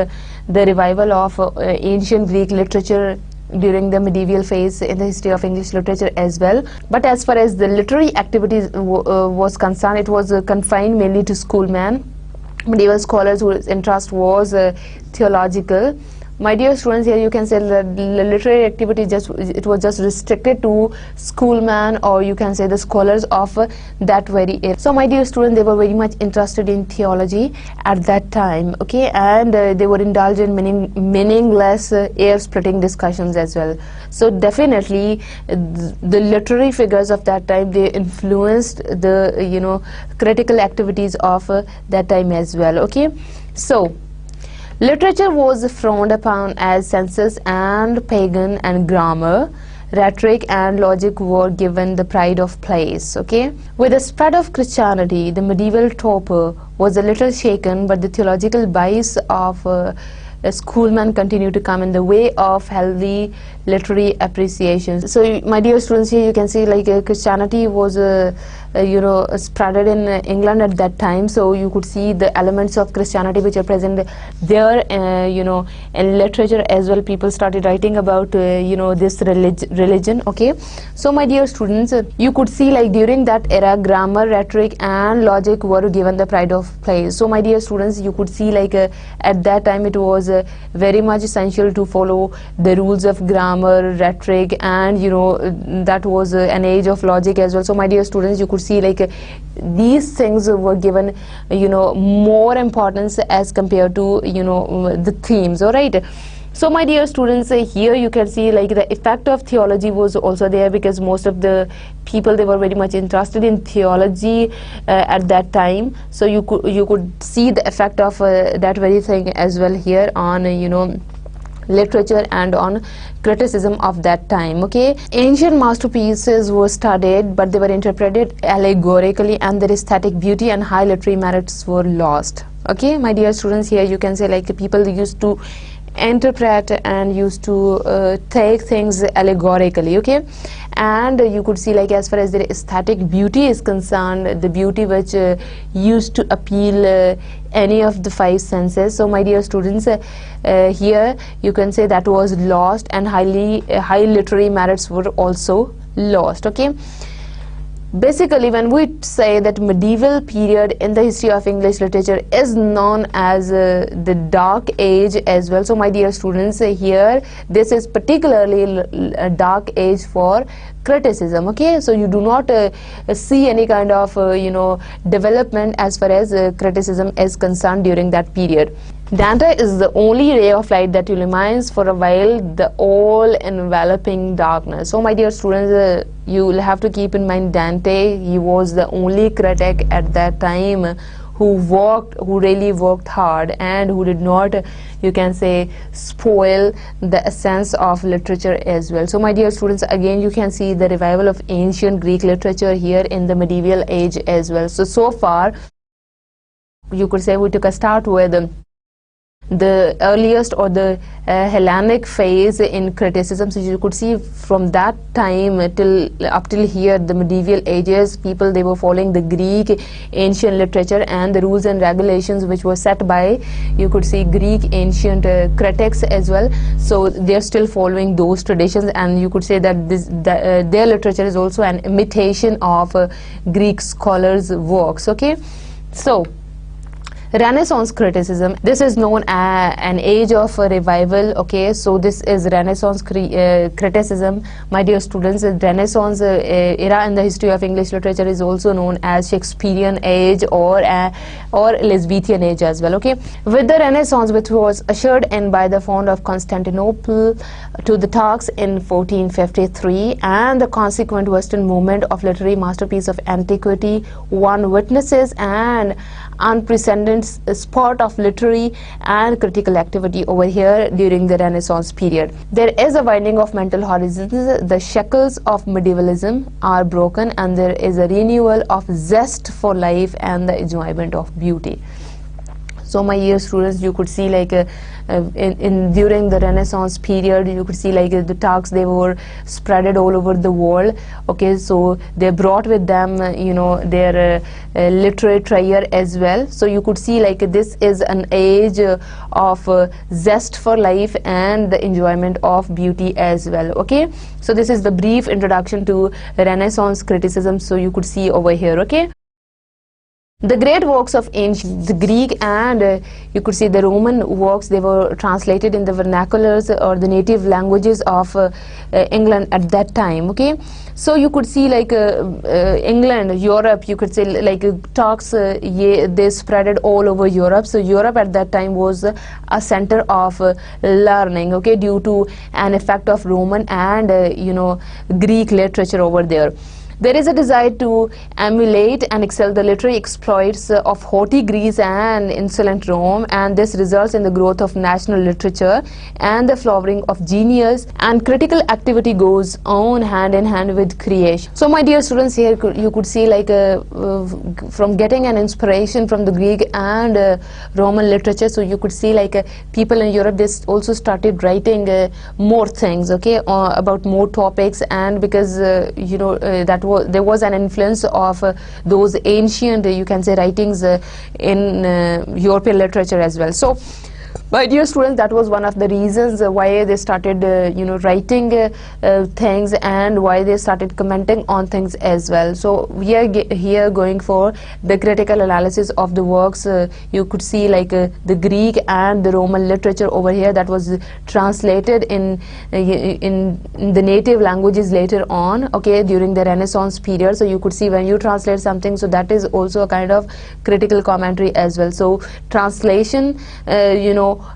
the revival of ancient Greek literature during the medieval phase in the history of English literature as well. But as far as the literary activities was concerned, it was confined mainly to schoolmen, medieval scholars whose interest was theological. My dear students, here you can say that literary activity was just restricted to schoolmen, or you can say the scholars of that very era. So my dear students, they were very much interested in theology at that time. Okay, and they were indulged in meaningless ear-splitting discussions as well. So definitely the literary figures of that time, they influenced the critical activities of that time as well. Okay, so literature was frowned upon as sensuous and pagan, and grammar, rhetoric and logic were given the pride of place. Okay, with the spread of Christianity, the medieval torpor was a little shaken, but the theological bias of schoolmen continued to come in the way of healthy literary appreciation. So my dear students, here you can see, like, Christianity was spreaded in England at that time. So you could see the elements of Christianity which are present there, in literature as well. People started writing about this religion. Okay, so my dear students, you could see like during that era, grammar, rhetoric and logic were given the pride of place. So my dear students, you could see like at that time it was very much essential to follow the rules of grammar, rhetoric, and that was an age of logic as well. So my dear students, you could see like these things were given more importance as compared to the themes. All right. So my dear students, here you can see like the effect of theology was also there, because most of the people, they were very much interested in theology at that time. So you could see the effect of that very thing as well here on literature and on criticism of that time. Okay, ancient masterpieces were studied, but they were interpreted allegorically, and their aesthetic beauty and high literary merits were lost. Okay, my dear students, here you can say like people used to interpret and used to take things allegorically. Okay, and you could see like as far as the aesthetic beauty is concerned, the beauty which used to appeal any of the five senses. So my dear students, here you can say that was lost, and high literary merits were also lost. Okay, basically when we say that medieval period in the history of English literature is known as the Dark Age as well. So my dear students, here this is particularly a dark age for criticism. Okay, so you do not see any kind of development as far as criticism is concerned during that period. Dante is the only ray of light that illumines for a while the all-enveloping darkness. So my dear students, you will have to keep in mind Dante. He was the only critic at that time who really worked hard, and who did not, you can say, spoil the essence of literature as well. So my dear students, again you can see the revival of ancient Greek literature here in the medieval age as well. So far you could say we took a start with the earliest or the Hellenic phase in criticism. So you could see from that time up till here, the medieval ages, people, they were following the Greek ancient literature and the rules and regulations which were set by, you could see, Greek ancient critics as well. So they're still following those traditions, and you could say that their literature is also an imitation of Greek scholars' works. Okay, so Renaissance criticism, this is known as an age of revival. Okay, so this is Renaissance criticism. My dear students, the Renaissance era in the history of English literature is also known as Shakespearean age or Elizabethan age as well. Okay, with the Renaissance, which was ushered in by the fall of Constantinople to the Turks in 1453, and the consequent Western movement of literary masterpiece of antiquity, one witnesses an unprecedented spot of literary and critical activity over here during the Renaissance period. There is a widening of mental horizons. The shackles of medievalism are broken, and there is a renewal of zest for life and the enjoyment of beauty. So my dear students, you could see like during the Renaissance period, you could see like the Turks, they were spreaded all over the world. Okay, so they brought with them their literary treasure as well. So you could see like this is an age of zest for life and the enjoyment of beauty as well. Okay, so this is the brief introduction to Renaissance criticism. So you could see over here. Okay, the great works of ancient, the Greek and you could see the Roman works, they were translated in the vernaculars or the native languages of England at that time. Okay, so you could see like England, Europe, you could say like Turks, they spreaded all over Europe. So Europe at that time was a center of learning. Okay, due to an effect of Roman and Greek literature over there. There is a desire to emulate and excel the literary exploits of haughty Greece and insolent Rome, and this results in the growth of national literature and the flowering of genius, and critical activity goes on hand in hand with creation. So my dear students, here you could see like from getting an inspiration from the Greek and Roman literature. So you could see like people in Europe, they also started writing more things, okay, about more topics, and because that there was an influence of those ancient, you can say, writings in European literature as well. So my dear students, that was one of the reasons why they started writing things, and why they started commenting on things as well. So we are here going for the critical analysis of the works. You could see like the Greek and the Roman literature over here that was translated in the native languages later on, okay, during the Renaissance period. So you could see when you translate something, so that is also a kind of critical commentary as well. So translation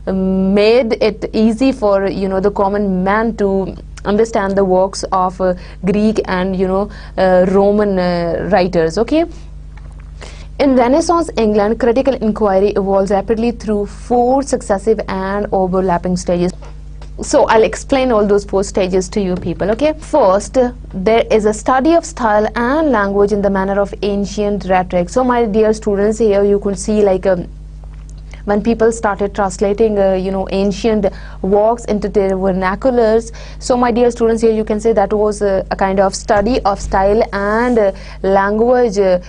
made it easy for the common man to understand the works of Greek and Roman writers, okay. In Renaissance England, critical inquiry evolves rapidly through 4 successive and overlapping stages. So I'll explain all those 4 stages to you people, okay. First, there is a study of style and language in the manner of ancient rhetoric. So my dear students, here you could see like when people started translating ancient works into their vernaculars. So my dear students, here you can say that was a kind of study of style and language in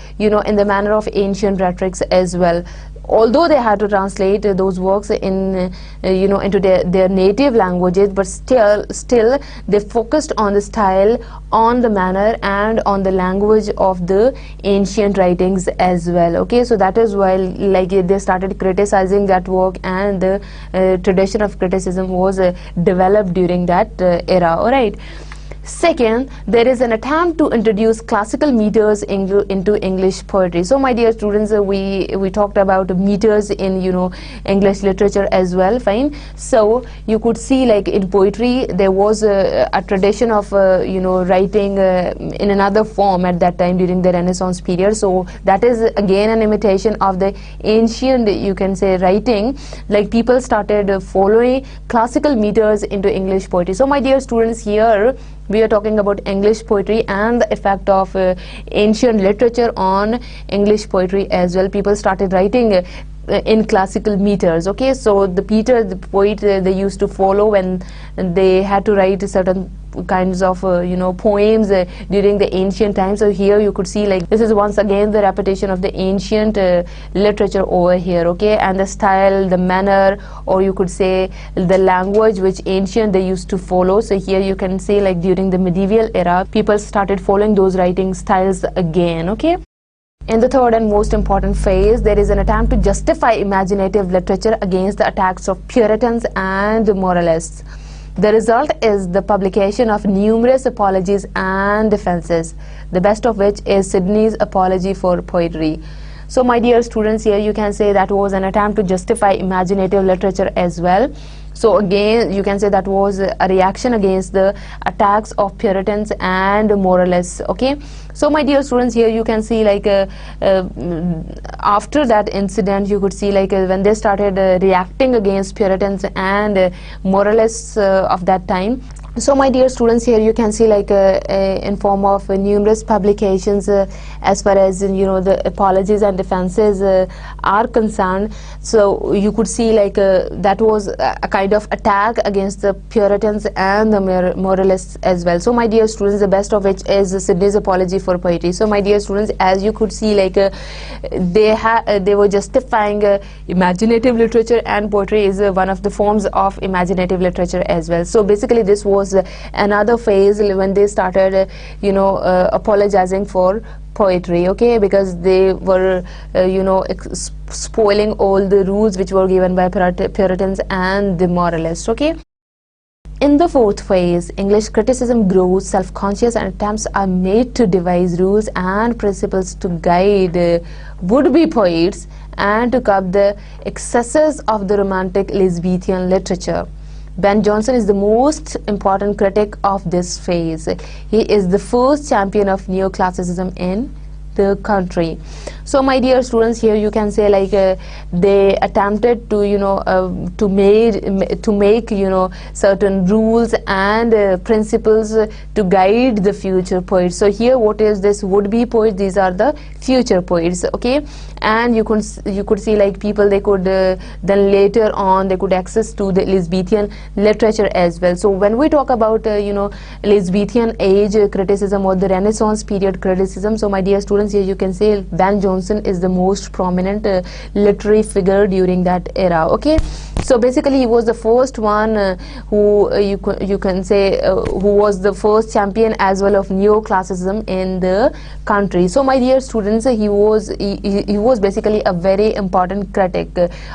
the manner of ancient rhetorics as well. Although they had to translate those works in into their native languages, but still they focused on the style, on the manner, and on the language of the ancient writings as well, okay. So that is why like they started criticizing that work, and the tradition of criticism was developed during that era, all right. Second, there is an attempt to introduce classical meters into English poetry. So my dear students, we talked about meters in English literature as well, fine. So you could see like in poetry there was a tradition of writing in another form at that time during the Renaissance period. So that is again an imitation of the ancient, you can say, writing. Like people started following classical meters into English poetry. So my dear students, here we are talking about English poetry and the effect of ancient literature on English poetry as well. People started writing in classical meters, okay. So the poet they used to follow when they had to write certain kinds of poems during the ancient times. So here you could see like this is once again the repetition of the ancient literature over here, okay. And the style, the manner, or you could say the language which ancient they used to follow. So here you can see like during the medieval era people started following those writing styles again, okay. In the third and most important phase, there is an attempt to justify imaginative literature against the attacks of Puritans and moralists. The result is the publication of numerous apologies and defenses, the best of which is Sidney's Apology for Poetry. So my dear students, here you can say that was an attempt to justify imaginative literature as well. So again you can say that was a reaction against the attacks of Puritans and moralists, okay. So my dear students, here you can see like after that incident you could see like when they started reacting against Puritans and moralists of that time. So my dear students, here you can see like in form of numerous publications as far as the apologies and defenses are concerned. So you could see like that was a kind of attack against the Puritans and the moralists as well. So my dear students, the best of which is Sidney's Apology for Poetry. So my dear students, as you could see like they were justifying imaginative literature, and poetry is one of the forms of imaginative literature as well. So basically this was another phase when they started apologizing for poetry, okay, because they were spoiling all the rules which were given by Puritans and the moralists, okay. In the fourth phase, English criticism grows self-conscious and attempts are made to devise rules and principles to guide would-be poets and to curb the excesses of the romantic Elizabethan literature. Ben Jonson is the most important critic of this phase. He is the first champion of neoclassicism in the country. So my dear students, here you can say like they attempted to to make certain rules and principles to guide the future poets. So here what is this would-be poets? These are the future poets, okay? And you could see like people, they could then later on they could access to the Elizabethan literature as well. So when we talk about Elizabethan age criticism or the Renaissance period criticism, so my dear students, here you can say Ben Jonson is the most prominent literary figure during that era, okay? So basically he was the first one who you can say who was the first champion as well of neoclassicism in the country. So my dear students, he was basically a very important critic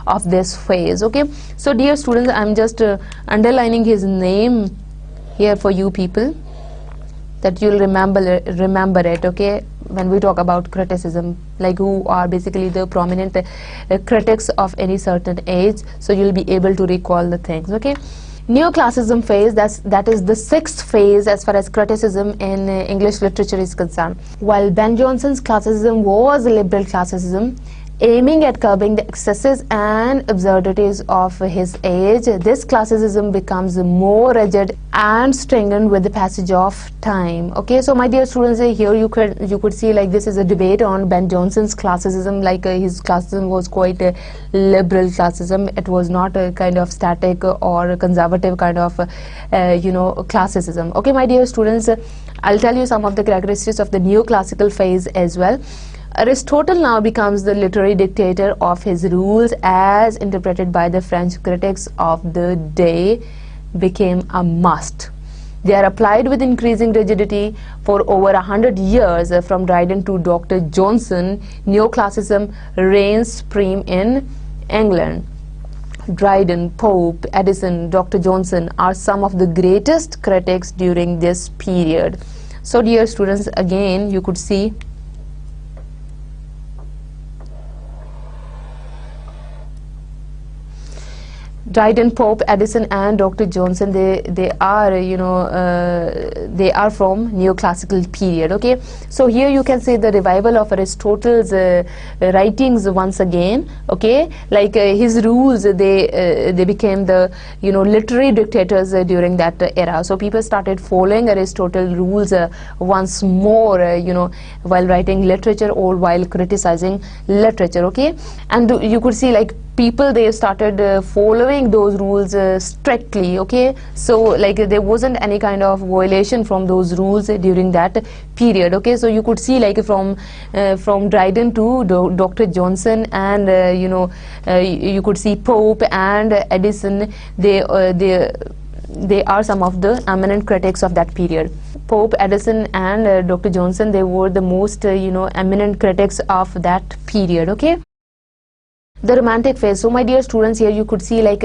of this phase, okay? So dear students, I'm just underlining his name here for you people, that you'll remember it, okay, when we talk about criticism, like who are basically the prominent critics of any certain age. So you'll be able to recall the things, okay? Neoclassicism phase, that is the sixth phase as far as criticism in English literature is concerned. While Ben Jonson's classicism was liberal classicism, aiming at curbing the excesses and absurdities of his age, this classicism becomes more rigid and stringent with the passage of time, okay? So my dear students, here you could see like this is a debate on Ben Jonson's classicism, like his classicism was quite a liberal classicism. It was not a kind of static or conservative kind of classicism, okay? My dear students, I'll tell you some of the characteristics of the neoclassical phase as well. Aristotle now becomes the literary dictator of his rules, as interpreted by the French critics of the day became a must. They are applied with increasing rigidity for over 100 years. From Dryden to Dr. Johnson, neoclassicism reigns supreme in England. Dryden, Pope, Addison, Dr. Johnson are some of the greatest critics during this period. So dear students, again you could see Dryden, Pope, Addison and Dr. Johnson, they are they are from neoclassical period, okay? So here you can say the revival of Aristotle's writings once again, okay? Like his rules, they became the literary dictators during that era. So people started following Aristotle's rules once more, while writing literature or while criticizing literature, okay? And you could see like people, they started following those rules strictly, okay? So like there wasn't any kind of violation from those rules during that period, okay? So you could see like from Dryden to Dr. Johnson and you could see Pope and Addison, they are some of the eminent critics of that period. Pope, Addison and Dr. Johnson, they were the most eminent critics of that period, okay? The Romantic phase. So my dear students, here you could see like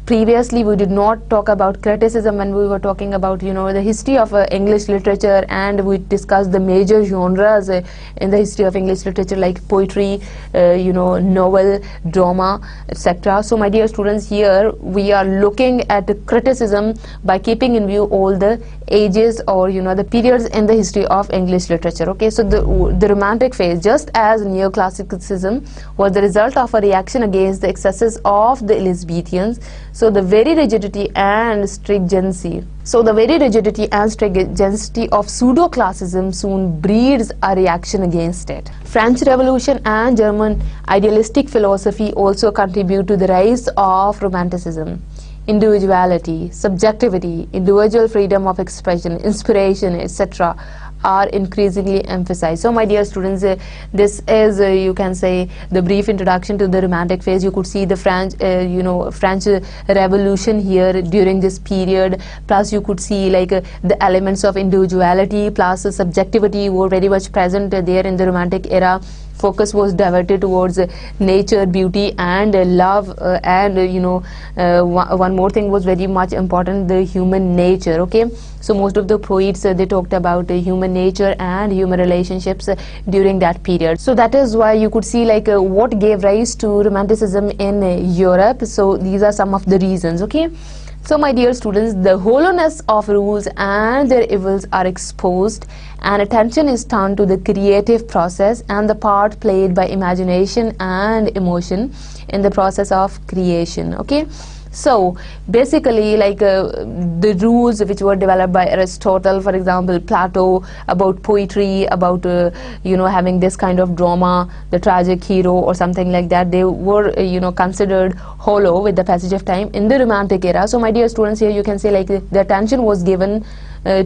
previously we did not talk about criticism when we were talking about the history of English literature, and we discussed the major genres in the history of English literature like poetry, novel, drama, etc. So my dear students, here we are looking at criticism by keeping in view all the ages or the periods in the history of English literature, okay? So the Romantic phase, just as neoclassicism was the result of a reaction against the excesses of the Elizabethans, so the very rigidity and stringency of pseudo-classicism soon breeds a reaction against it. French Revolution and German idealistic philosophy also contribute to the rise of Romanticism. Individuality, subjectivity, individual freedom of expression, inspiration, etc. are increasingly emphasized. So my dear students, this is you can say the brief introduction to the Romantic phase. You could see the French Revolution here during this period, plus you could see like the elements of individuality plus subjectivity were very much present there in the Romantic era. Focus was diverted towards nature, beauty and love, and one more thing was very much important, the human nature, okay? So most of the poets they talked about human nature and human relationships during that period. So that is why you could see like what gave rise to Romanticism in Europe. So these are some of the reasons, okay? So my dear students, the hollowness of rules and their evils are exposed, and attention is turned to the creative process and the part played by imagination and emotion in the process of creation. Okay, so basically, like the rules which were developed by Aristotle, for example, Plato, about poetry, about having this kind of drama, the tragic hero or something like that, they were considered hollow with the passage of time in the Romantic era. So my dear students, here you can say like the attention was given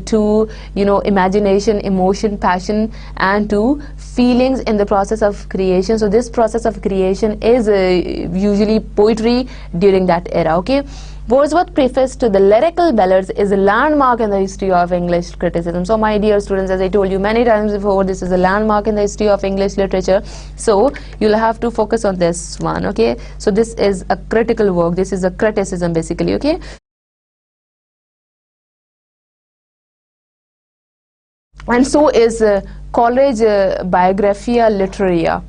to imagination, emotion, passion, and to feelings in the process of creation. So this process of creation is usually poetry during that era. Okay, Wordsworth's preface to the Lyrical Ballads is a landmark in the history of English criticism. So my dear students, as I told you many times before, this is a landmark in the history of English literature, so you'll have to focus on this one. Okay, so this is a critical work, this is a criticism basically. Okay, and so is Coleridge Biographia Literaria.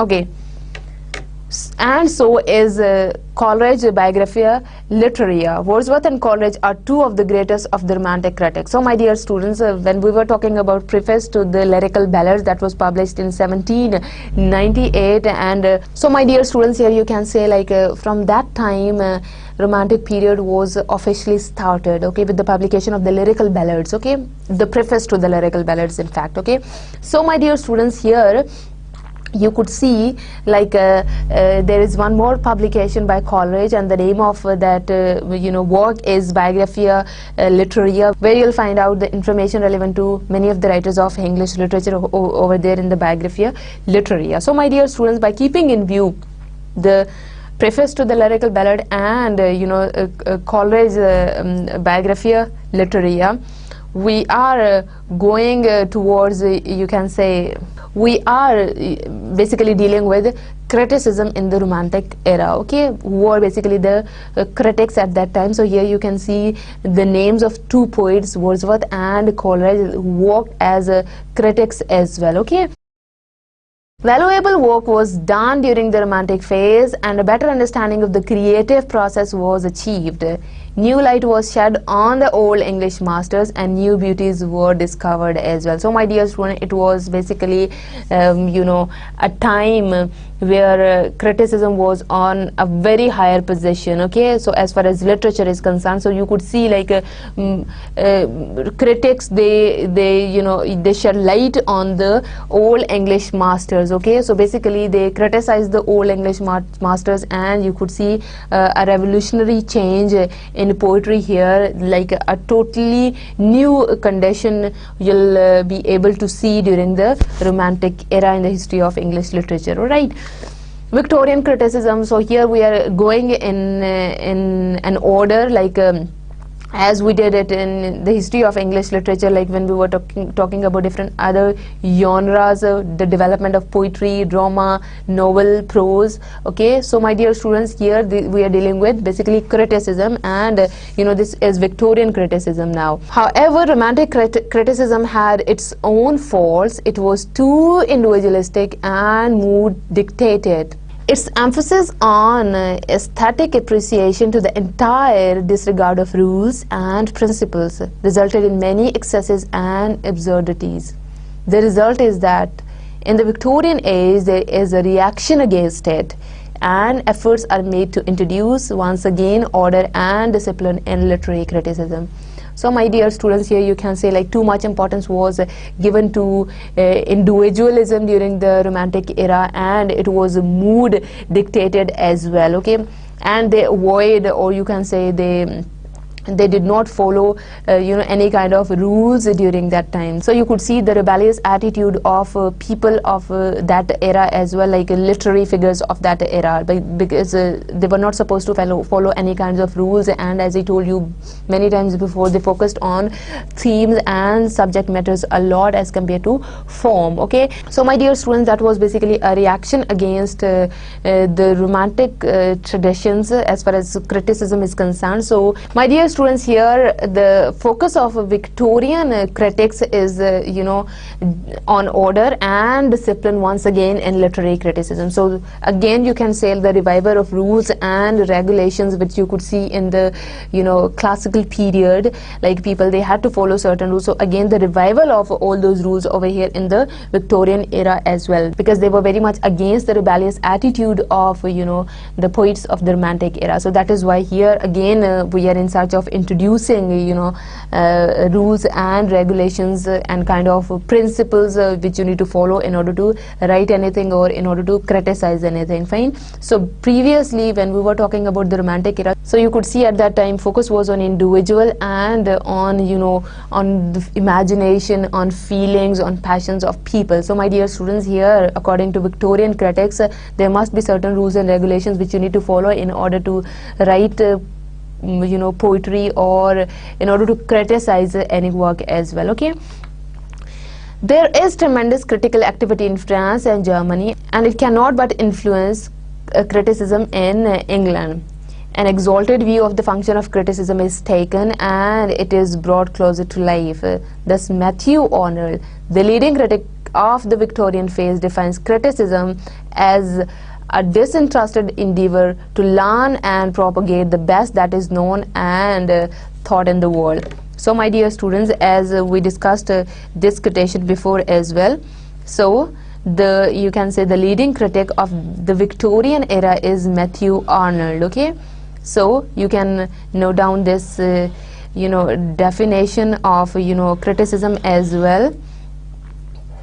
Okay, and so is Coleridge Biographia Literaria. Wordsworth and Coleridge are two of the greatest of the Romantic critics. So my dear students, when we were talking about preface to the Lyrical Ballads that was published in 1798, and so my dear students, here you can say like from that time Romantic period was officially started, okay, with the publication of the Lyrical Ballads, okay, the preface to the Lyrical Ballads in fact. Okay, so my dear students, here you could see like there is one more publication by Coleridge, and the name of that work is Biographia Literaria, where you'll find out the information relevant to many of the writers of English literature over there in the Biographia Literaria. So my dear students, by keeping in view the preface to the Lyrical Ballad and Coleridge Biographia Literaria, we are going towards you can say we are basically dealing with criticism in the Romantic era, okay, who were basically the critics at that time. So here you can see the names of two poets, Wordsworth and Coleridge, who worked as critics as well. Okay, valuable work was done during the Romantic phase, and a better understanding of the creative process was achieved. New light was shed on the old English masters, and new beauties were discovered as well. So my dear student, it was basically a time where criticism was on a very higher position. Okay, so as far as literature is concerned, so you could see like critics, they shed light on the old English masters. Okay, so basically they criticized the old English masters, and you could see a revolutionary change in poetry here, like a totally new condition you'll be able to see during the Romantic era in the history of English literature. All right, Victorian criticism. So here we are going in an order, like as we did it in the history of English literature, like when we were talking about different other genres, the development of poetry, drama, novel, prose. Okay, so my dear students, here we are dealing with basically criticism, and this is Victorian criticism now. However, Romantic criticism had its own faults. It was too individualistic and mood dictated. Its emphasis on aesthetic appreciation to the entire disregard of rules and principles resulted in many excesses and absurdities. The result is that in the Victorian age there is a reaction against it, and efforts are made to introduce once again order and discipline in literary criticism. So my dear students, here you can say like too much importance was given to individualism during the Romantic era, and it was mood dictated as well. Okay, and they avoid, or you can say they did not follow any kind of rules during that time. So you could see the rebellious attitude of people of that era as well, like literary figures of that era, because they were not supposed to follow any kinds of rules, and as I told you many times before, they focused on themes and subject matters a lot as compared to form. Okay, so my dear students, that was basically a reaction against the Romantic traditions as far as criticism is concerned. So my dear students, here the focus of Victorian critics is on order and discipline once again in literary criticism. So again you can say the revival of rules and regulations which you could see in the classical period, like people they had to follow certain rules. So again the revival of all those rules over here in the Victorian era as well, because they were very much against the rebellious attitude of the poets of the Romantic era. So that is why here again we are in search of introducing rules and regulations and kind of principles which you need to follow in order to write anything or in order to criticize anything. Fine. So previously when we were talking about the Romantic era, so you could see at that time focus was on individual and on on the imagination, on feelings, on passions of people. So my dear students, here according to Victorian critics there must be certain rules and regulations which you need to follow in order to write poetry or in order to criticize any work as well. Okay, there is tremendous critical activity in France and Germany, and it cannot but influence criticism in England. An exalted view of the function of criticism is taken and it is brought closer to life. Thus Matthew Arnold, the leading critic of the Victorian phase, defines criticism as a disinterested endeavor to learn and propagate the best that is known and thought in the world. So my dear students, as we discussed this quotation before as well, so you can say the leading critic of the Victorian era is Matthew Arnold. Okay, so you can note down this definition of criticism as well.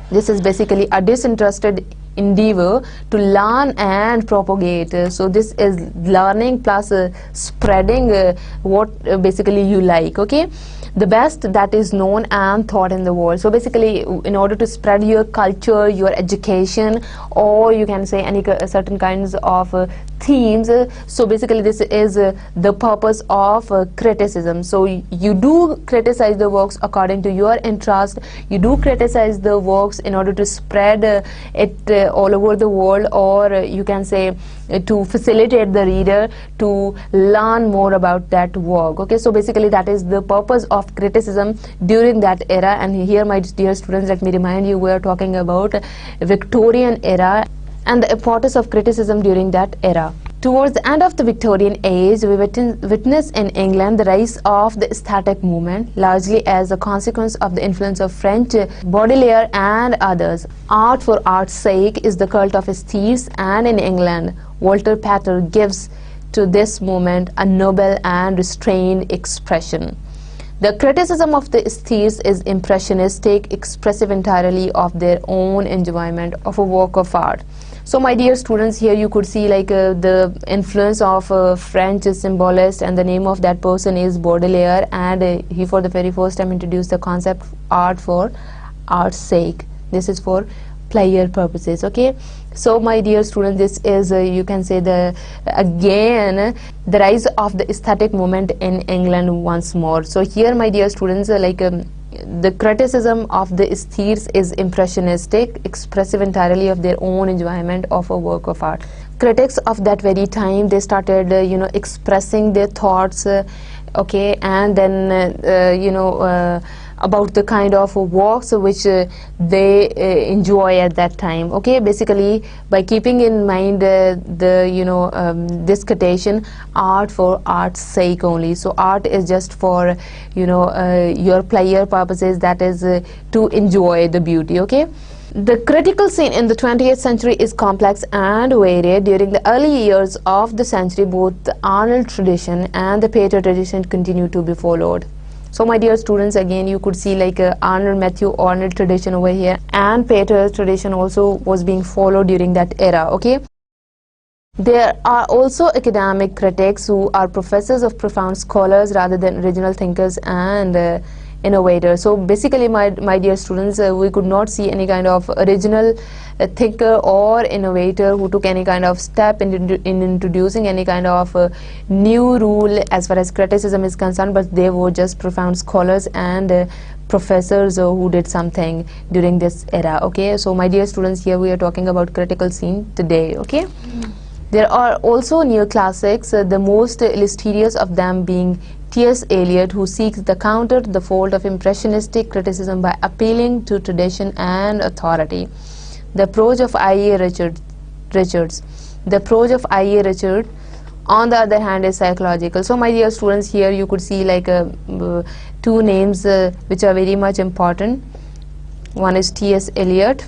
This is basically a disinterested endeavor to learn and propagate. So this is learning plus spreading what basically you like. Okay, the best that is known and thought in the world. So basically in order to spread your culture, your education, or you can say any certain kinds of themes, so basically this is the purpose of criticism. So you do criticize the works according to your interest, you do criticize the works in order to spread it all over the world, or you can say to facilitate the reader to learn more about that work. Okay, so basically that is the purpose of criticism during that era. And here my dear students, let me remind you, we are talking about Victorian era and the importance of criticism during that era. Towards the end of the Victorian age, we witness in England the rise of the aesthetic movement, largely as a consequence of the influence of French Baudelaire and others. Art for art's sake is the cult of aesthetes, and in England, Walter Pater gives to this movement a noble and restrained expression. The criticism of the aesthetes is impressionistic, expressive entirely of their own enjoyment of a work of art. So my dear students, here you could see like the influence of French symbolist, and the name of that person is Baudelaire, and he for the very first time introduced the concept art for art's sake. This is for pleasure purposes. Okay, so my dear students, this is you can say the the rise of the aesthetic movement in England once more. So here my dear students, the criticism of the aesthetes is impressionistic, expressive entirely of their own enjoyment of a work of art. Critics of that very time, they started expressing their thoughts, okay, and then about the kind of works which they enjoy at that time. Okay, basically by keeping in mind this quotation, art for art's sake only. So art is just for your pleasure purposes, that is to enjoy the beauty. Okay, the critical scene in the 20th century is complex and varied. During the early years of the century, both the Arnold tradition and the Pater tradition continue to be followed. So my dear students, again you could see like Matthew Arnold tradition over here, and Pater's tradition also was being followed during that era. Okay, there are also academic critics who are professors of profound scholars rather than original thinkers and innovators. So basically my dear students, we could not see any kind of original thinker or innovator who took any kind of step in introducing any kind of new rule as far as criticism is concerned, but they were just profound scholars and professors who did something during this era. Okay, so my dear students, here we are talking about critical scene today. Okay, there are also neoclassics, the most illustrious of them being T.S. Eliot, who seeks to counter the fault of impressionistic criticism by appealing to tradition and authority. The approach of I.A. Richards. The approach of I.A. Richards, on the other hand, is psychological. So my dear students, here you could see like two names which are very much important. One is T.S. Eliot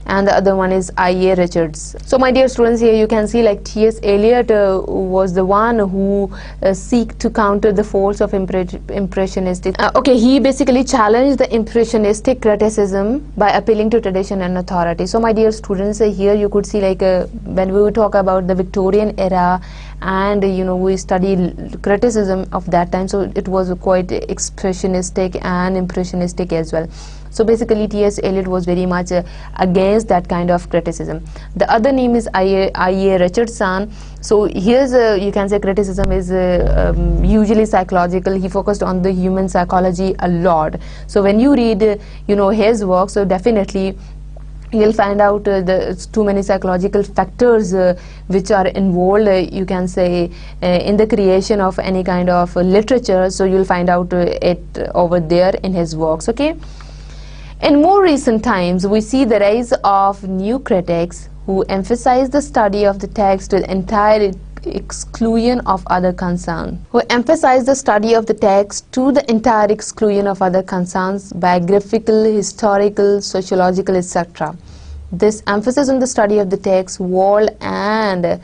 and the other one is I.A. Richards. So my dear students, here you can see like T.S. Eliot was the one who seek to counter the force of impressionistic. Okay, he basically challenged the impressionistic criticism by appealing to tradition and authority. So my dear students, here you could see like when we talk about the Victorian era, and we study criticism of that time, so it was quite expressionistic and impressionistic as well. So basically T.S. Eliot was very much against that kind of criticism. The other name is I.A. Richardson. So here's you can say criticism is usually psychological. He focused on the human psychology a lot. So when you read his work, so definitely you'll find out there's too many psychological factors which are involved, you can say, in the creation of any kind of literature. So you'll find out it over there in his works. Okay. In more recent times, we see the rise of new critics who emphasize the study of the text with entire exclusion of other concerns. Biographical, historical, sociological, etc. This emphasis on the study of the text, word and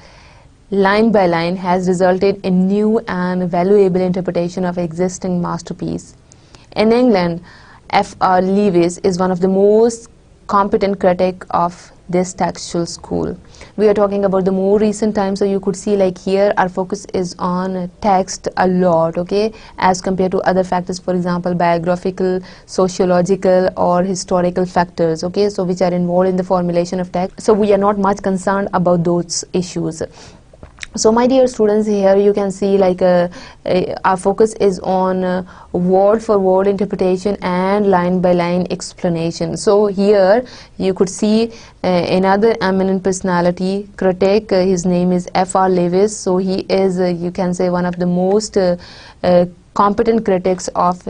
line by line, has resulted in new and valuable interpretation of existing masterpiece. In England, F.R. Lewis is one of the most competent critic of this textual school. We are talking about the more recent times, so you could see like here our focus is on text a lot, okay, as compared to other factors, for example biographical, sociological or historical factors, okay, so which are involved in the formulation of text. So we are not much concerned about those issues. So my dear students, here you can see like our focus is on word for word interpretation and line by line explanation. So here you could see another eminent personality critic. His name is F.R. Lewis. So he is you can say one of the most competent critics of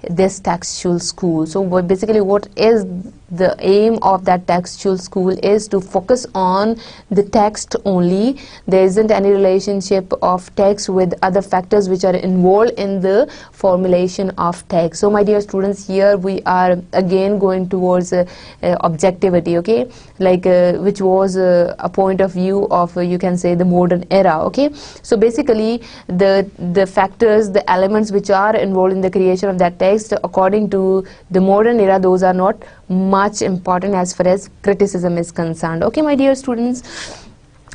this textual school. So basically what is the aim of that textual school is to focus on the text only. There isn't any relationship of text with other factors which are involved in the formulation of text. So my dear students, here we are again going towards objectivity, okay, like which was a point of view of you can say the modern era, okay. So basically the factors, the elements which are involved in the creation of that text according to the modern era, those are not much important as far as criticism is concerned. Okay, my dear students,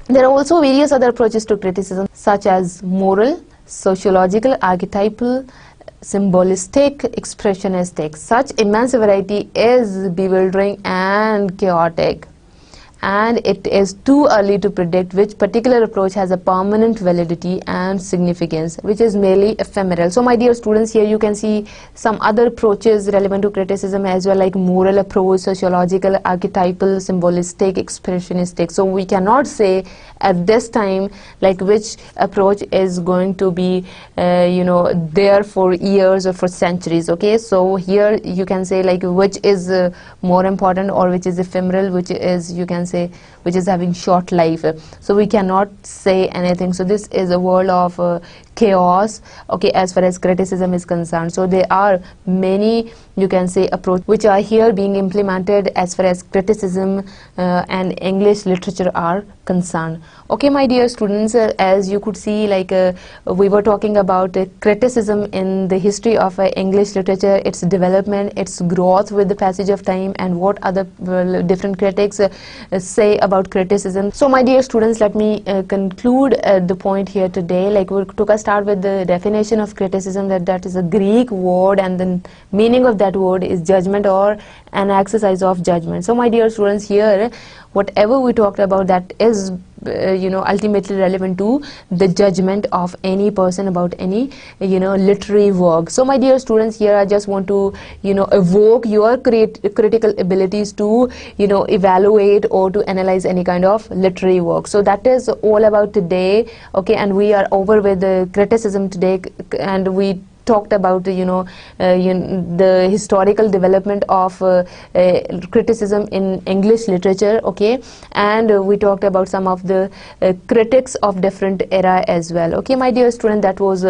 there are also various other approaches to criticism such as moral, sociological, archetypal, symbolistic, expressionistic. Such immense variety is bewildering and chaotic, and it is too early to predict which particular approach has a permanent validity and significance, which is merely ephemeral. So my dear students, here you can see some other approaches relevant to criticism as well, like moral approach, sociological, archetypal, symbolistic, expressionistic. So we cannot say at this time like which approach is going to be there for years or for centuries, okay. So here you can say like which is more important or which is ephemeral, which is you can say which is having short life. So we cannot say anything. So this is a world of chaos, okay, as far as criticism is concerned. So there are many you can say approach which are here being implemented as far as criticism and English literature are concerned. Okay, my dear students, as you could see like we were talking about criticism in the history of English literature, its development, its growth with the passage of time, and what other different critics say about criticism. So my dear students, let me conclude the point here today. Like we took a start with the definition of criticism, that is a Greek word, and the meaning of that word is judgment or an exercise of judgment. So my dear students, here whatever we talked about, that is ultimately relevant to the judgment of any person about any literary work. So my dear students, here I just want to evoke your critical abilities to evaluate or to analyze any kind of literary work. So that is all about today, okay, and we are over with the criticism today, and we talked about the historical development of criticism in English literature, okay, and we talked about some of the critics of different era as well. Okay, my dear student, that was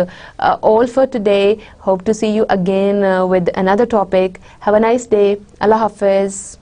all for today. Hope to see you again with another topic. Have a nice day. Allah Hafiz.